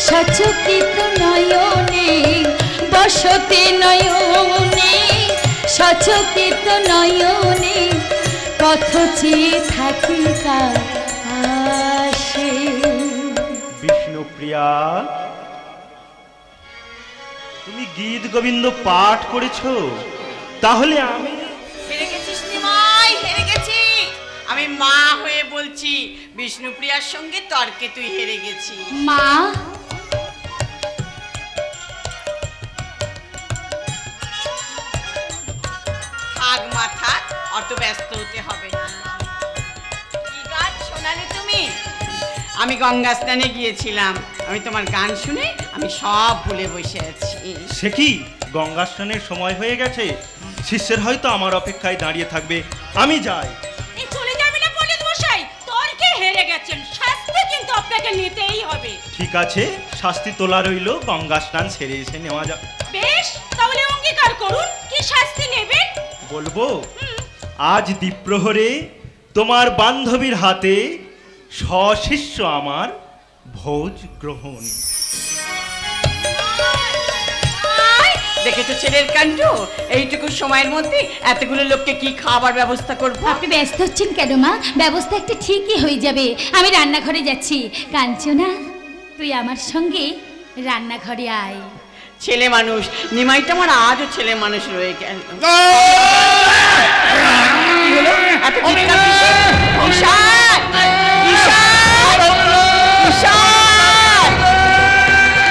সচকিত নয়নে, বসতি নয়নে সচকিত নয়নে, পথচি থাকি তার আসে। বিষ্ণুপ্রিয়া, তুমি গীত গোবিন্দ পাঠ করেছো, তাহলে আমি হেরে গেছিস নিমাই, হেরে গেছি। আমি মা হয়ে বলছি, বিষ্ণুপ্রিয়ার সঙ্গে তর্কে তুই হেরে গেছিস। মা, থাক মা থাক, অত ব্যস্ত হতে হবে না। কি গান শোনালে তুমি? আমি গঙ্গা স্নানে গিয়েছিলাম, আমি তোমার গান শুনে আমি সব ভুলে বসে আছি। সে কি, গঙ্গা স্নানের সময় হয়ে গেছে, শিষ্যের হয়তো আমার অপেক্ষায় দাঁড়িয়ে থাকবে, আমি যাই। এই চলে যাবে না পণ্ডিত মশাই, তর্কে হেরে গেছেন, শাস্তি কিন্তু আপনাকে নিতেই হবে। ঠিক আছে, শাস্তি তোলা রইল, গঙ্গা স্নান সেরে এসে নেওয়া যাবে। বেশ, তাহলে অঙ্গীকার করুন, কি শাস্তি নেবেন? বলবো, আজ দ্বীপ্রহরে তোমার বান্ধবীর হাতে সশিষ্য আমার ভোজ গ্রহণ। দেখেছো ছেলের কাণ্ড, এইটুকু সময়ের মধ্যে এতগুলো লোককে কি খাবার ব্যবস্থা করব? আপনি ব্যস্ত হচ্ছেন কেন মা? ব্যবস্থা একটা ঠিকই হয়ে যাবে। আমি রান্নাঘরে যাচ্ছি। কাঞ্চনা, তুই আমার সঙ্গে রান্নাঘরে আয়। ছেলে মানুষ, নিমাইটা আমার আজও ছেলে মানুষ রয়ে গেল। কি হলো? এত চিৎকার কিসের? ঈশান! ঈশান! ঈশান!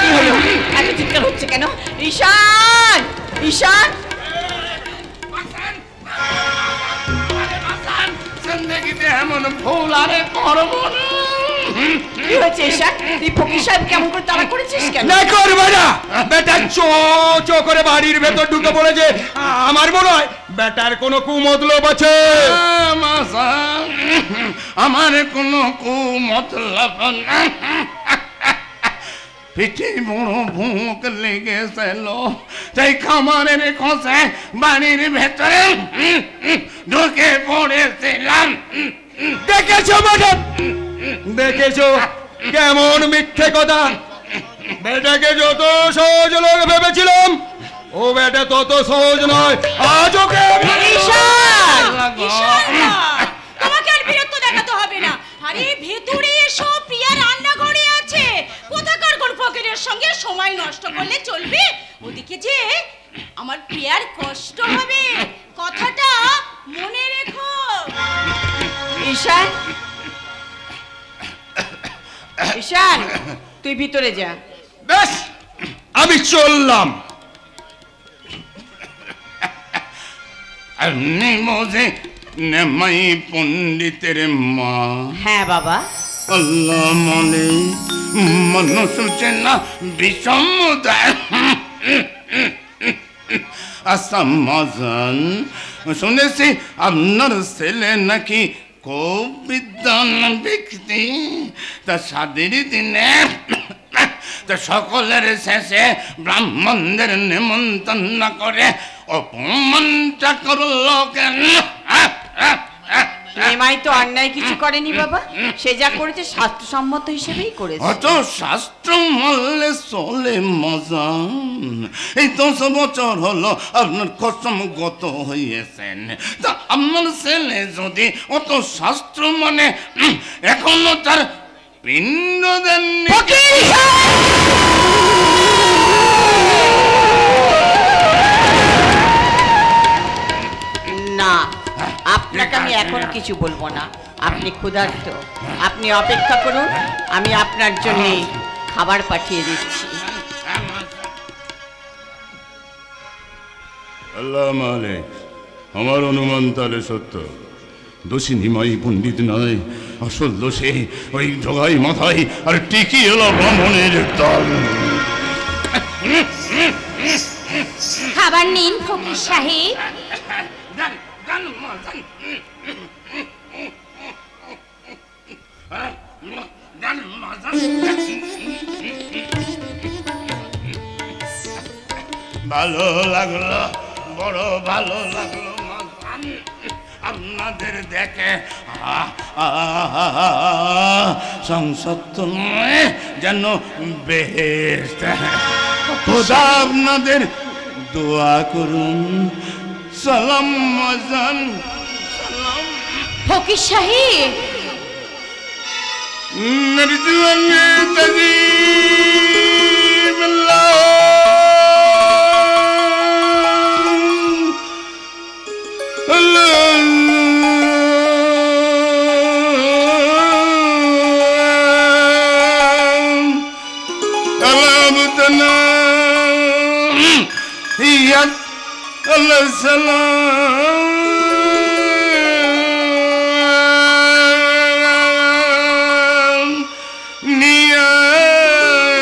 কি হলো? এত চিৎকার হচ্ছে কেন? ঈশান! ঈশান! জিন্দেগিতে এমন ভুল আরে করবো না। কি হয়েছে ঈশান? তুই ফকির সাহেব কেমন করে তাড়া করেছিস কেন? না করবে না, বেটা চো চো করে বাড়ির ভেতর ঢুকে পড়েছে। আমার মনে হয় বেটার কোনো কুমতলব আছে। আমার কোনো কুমতলব না। পিঠে বড় ভুঁক লেগেছিল, তাই খামারের খোঁজে বাড়ির ভেতরে ঢুকে পড়েছিলাম। দেখেছো ম্যাডাম, দেখেছো কেমন মিথ্যে কথা। বেটাকে যত সহজ লোক ভেবেছিলাম, ও বেটা তত সহজ নয়। আজ ওকে তোমাকে আর বিরক্ত দেখাতে হবে না। আরে ভেতরে এসো, প্রিয়া রান্নাঘরে আছে। কোথাকার কোন ফকিরের সঙ্গে সময় নষ্ট করলে চলবে? ওদিকে যে আমার প্রিয়ার কষ্ট হবে, কথাটা মনে রেখো। ঈশান, ঈশান, তুই ভিতরে যা। বেশ, আমি চললাম। আপনি বোঝে নেমাই পণ্ডিতের মা? হ্যাঁ বাবা। আল্লাহ মনে মানুষ চেনা বিষম আসামাজান, শুনেছি আপনার ছেলে নাকি খুব বিদ্বান ব্যক্তি। তা স্বাদের দিনে তা সকলের শেষে ব্রাহ্মণদের নিমন্ত্রণ করে অপমানটা করল কেন? নিমাই তো অন্যায় কিছু করেনি বাবা, সে যা করেছে শাস্ত্রসম্মত হিসেবেই করেছে। অত শাস্ত্র মানলে চলে মজা। এই 10 বছর হলো আপনার কসমগত হয়েছেন, তা আপনার ছেলে যদি অত শাস্ত্র মানে এখনো তার পিণ্ড দেননি। না, আপনাকে আমি এখন কিছু বলবো না। আপনি ক্ষুধার্ত, আপনি অপেক্ষা করুন, আমি আপনার জন্য খাবার পাঠিয়ে দিচ্ছি। আল্লাহ মালিক, আমার অনুমান তাহলে সত্য। দোষী নিমাই পণ্ডিত নয়, আসল দোষী ওই জগাই মাথায় আর টিকি এলো ব্রাহ্মণের দল। খাবার নিন ফকির সাহেব। ভালো লাগলো, বড় ভালো লাগলো আপনাদের দেখে। সংসদ নয় যেন বেহেশত। খোদা আপনাদের দোয়া করুন। সালাম মাজান, সালাম। ফকির সাহেব, নরজুয়ানে তজিব আল্লাহ। Allah salam niyat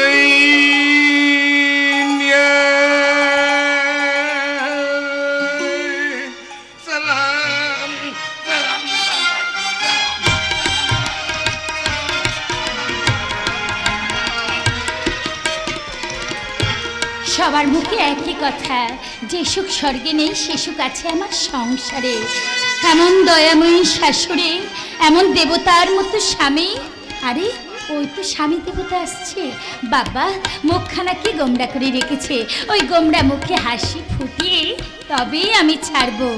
সবার মুখে একই কথা, যে সুখ স্বর্গে নেই সে সুখ আছে আমার সংসারে। এমন দয়াময়ী শাশুড়ি, এমন দেবতার মতো স্বামী। আরে ওই তো স্বামী দেবতা আসছে। বাবা মুখখানা কি গোমড়া করে রেখেছে, ওই গোমড়া মুখে হাসি ফুটিয়ে তবেই আমি ছাড়বো।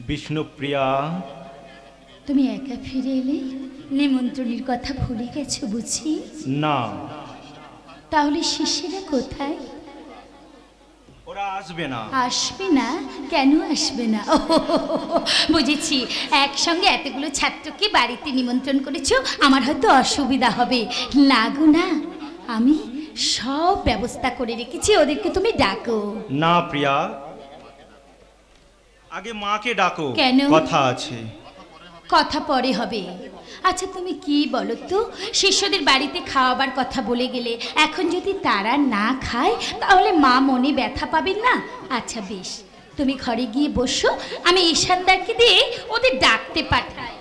বিষ্ণুপ্রিয়া, তুমি একা ফিরে এলে? নিমন্ত্রণের কথা ভুলে গেছো বুঝি? না। তাহলে শিষ্যেরা কোথায়? ওরা আসবে না। আসবে না? কেন আসবে না? বুঝেছি, একসঙ্গে এতগুলো ছাত্রকে বাড়িতে নিমন্ত্রণ করেছো, আমার হয়তো অসুবিধা হবে। না গো না, আমি সব ব্যবস্থা করে রেখেছি, ওদেরকে তুমি ডাকো। না প্রিয়া, আগে মাকে ডাকো। কেন? কথা আছে। কথা পরে হবে। আচ্ছা তুমি কি বলো তো, শিষ্যদের বাড়িতে খাওয়াবার কথা বলে গেলে এখন যদি তারা না খায় তাহলে মা মনে ব্যথা পাবেন না? আচ্ছা বেশ, তুমি ঘরে গিয়ে বসো, আমি ঈশানদাকে দিয়ে ওদের ডাকতে পাঠাই।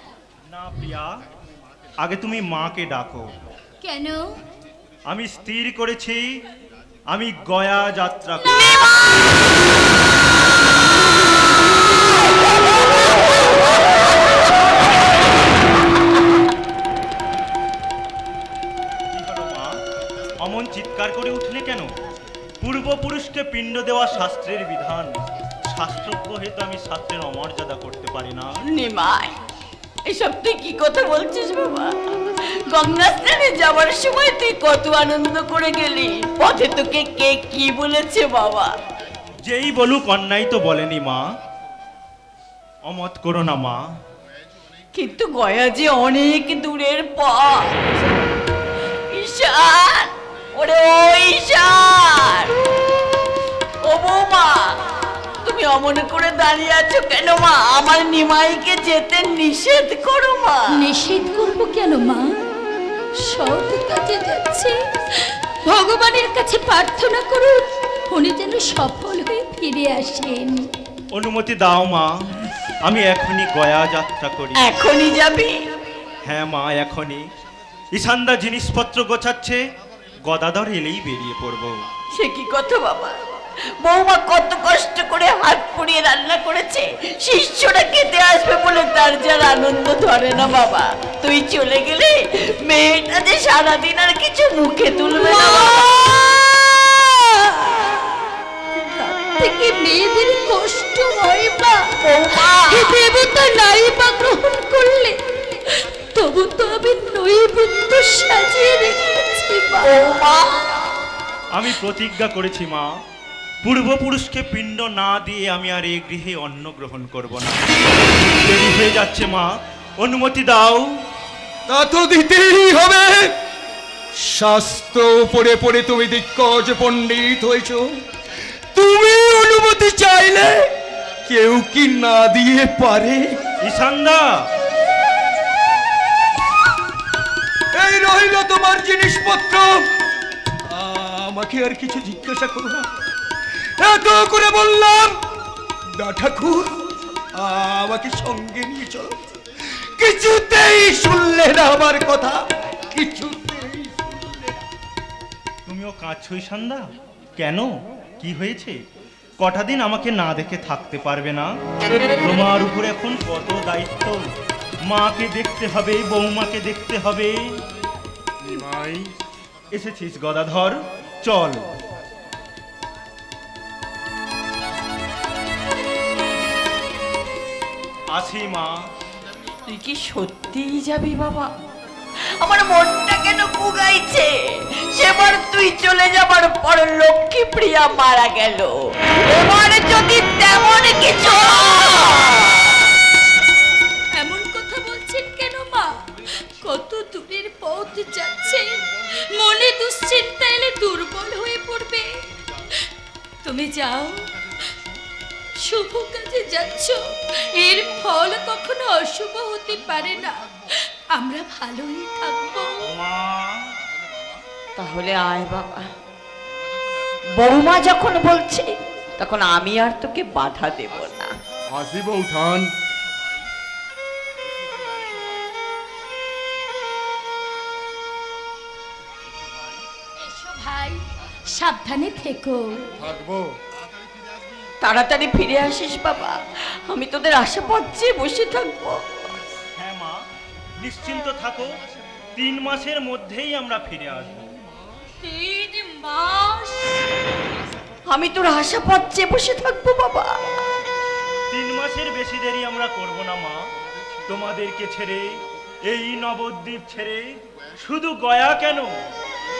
না প্রিয়া, আগে তুমি মাকে ডাকো। কেন? আমি স্থির করেছি আমি গয়া যাত্রা করব। অমন চিৎকার করে উঠলে কেন? পূর্বপুরুষকে পিণ্ড দেওয়া শাস্ত্রের বিধান, শাস্ত্রজ্ঞ হয়তো আমি শাস্ত্রের অমর্যাদা করতে পারি না। নিমাই, এসব তুই কি কথা বলছিস বাবা? গঙ্গা স্নানে যাওয়ার সময় তুই কত আনন্দ করে গেলি, পথে তোকে কে কি বলেছে বাবা? যেই বলুক অন্যায় তো বলেনি মা, অমত করো না মা। কিন্তু গয়া যে অনেক দূরের পথ। ঈশান, ওরে ও ঈশান, ও বৌমা, তুমি অমন করে দাঁড়িয়ে আছো কেন মা? আমার নিমাইকে যেতে নিষেধ করো মা। নিষেধ করবো কেন মা? সৎ কাজে যাচ্ছে, ভগবানের কাছে প্রার্থনা করুন উনি যেন সফল হয়ে ফিরে আসেন। অনুমতি দাও মা, আমি এখনই গয়া যাত্রা করি। এখনই যাবি? হ্যাঁ মা, এখনই। ঈশানদা জিনিসপত্র গোছাচ্ছে, গদাধর এলেই বেরিয়ে পড়বো। সে কি কথা বাবা? বৌমা কত কষ্ট করে হাত পুড়িয়ে রান্না করেছে, শিষ্যরা খেতে আসবে বলে তার যার আনন্দ ধরে না বাবা। তুই চলে গেলে মেয়েটা যে সারাদিন আর কিছু মুখে তুলবে না বাবা। থেকে মেয়েদের কষ্ট হয় মা, দেবতা নাই বা গ্রহণ করলে, তবু তো আমি নৈবেদ্য সাজিয়ে রেখেছি মা। আমি প্রতিজ্ঞা করেছি মা, পূর্বপুরুষকে পিণ্ড না দিয়ে আমি আর এই গৃহে অন্ন গ্রহণ করব না। দেরি হয়ে যাচ্ছে মা, অনুমতি দাও। তা তো দিতেই হবে। শাস্ত্র পড়ে পড়ে তুমি দিগ্গজ পণ্ডিত হয়েছ, তুমি অনুমতি চাইলে কেউ কি না দিয়ে পারে? ঈশানদা, এই রইল তোমার জিনিসপত্র, আমাকে আর কিছু জিজ্ঞাসা করো না। এত করে বললাম না ঠাকুর, আমাকে সঙ্গে নিয়ে চলো। কিছুতেই শুনলে না আমার কথা, কিছুতেই শুনলে না। তুমিও কাঁদছো ঈশানদা? কেন, কি হয়েছে? কটা দিন আমাকে না দেখে থাকতে পারবে না? তোমার উপর এখন কত দায়িত্ব, মাকে দেখতে হবে, বৌমাকে দেখতে হবে। নিমাই, এসেছিস গদাধর, চল। আসি মা। তুই কি সত্যিই যাবি বাবা? আমার মনটা কেন কুগাইছে। সেবার তুই চলে যাবার পর লক্ষ্মী প্রিয়া মারা গেল, এবার যদি তেমন কিছু। এমন কথা বলছেন কেন মা? কত দূরের পথ যাচ্ছেন, মনে দুশ্চিন্তা এলে দুর্বল হয়ে পড়বে। তুমি যাও, শুভ কাজে যাচ্ছ, এর ফল কখনো অশুভ হতে পারে না। আমরা ভালোই থাকবো। তাহলে আয় বাবা, বৌমা যখন বলছে তখন আমি আর তোকে বাধা দেব না। আসিব উঠান। সাবধানে থেকো। থাকবো। তাড়াতাড়ি ফিরে আসিস বাবা, আমি তোদের আশা পাচ্ছি বসে থাকবো। হ্যাঁ মা, নিশ্চিন্ত থাকো, 3 মাসের মধ্যেই আমরা ফিরে আসব। 3 মাস? আমি তোর আশা পাচ্ছি বসে থাকবো বাবা। 3 মাসের বেশি দেরি আমরা করব না মা। তোমাদেরকে ছেড়ে, এই নবদ্বীপ ছেড়ে শুধু গয়া কেন,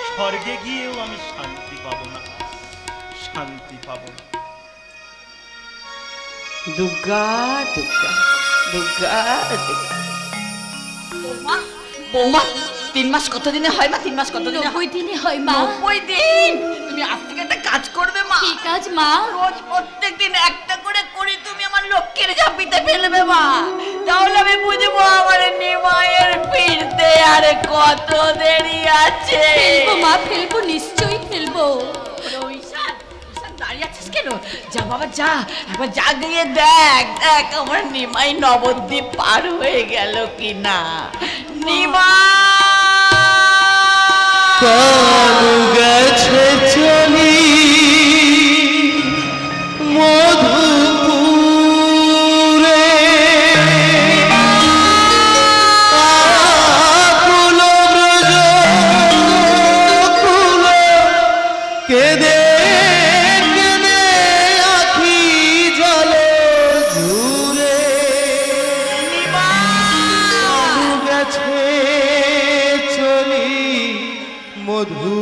স্বর্গে গিয়েও আমি শান্তি পাবো না, শান্তি পাবো না। দুর্গা দুর্গা দুর্গা দুর্গা। বৌমা বৌমা, 3 মাস কতদিনে হয় মা? 3 মাস কতদিনে? 90 দিনে হয় মা। 90 দিন? তুমি আজ থেকে একটা কাজ করবে মা। কি কাজ মা? রোজ প্রত্যেকদিন একটা করে করি তুমি আমার লক্ষ্যের ঝাঁপিতে ফেলবে মা, তাহলে আমি বুঝবো আমার নিমাইয়ের ফিরতে আর কত দেরি আছে। ফেলবো মা, ফেলবো, নিশ্চয়ই ফেলবো। দাঁড়িয়ে আছিস কেন? যা বাবা যা, একবার যা গিয়ে দেখ দেখ আমার নিমাই নবদ্বীপ পার হয়ে গেল কিনা। নিমাই গেছে চলি মধুপুরে, আকুল ব্রজ কুল কেঁদে কেঁদে আখি জলে ঝুরে। গেছে চলি মধু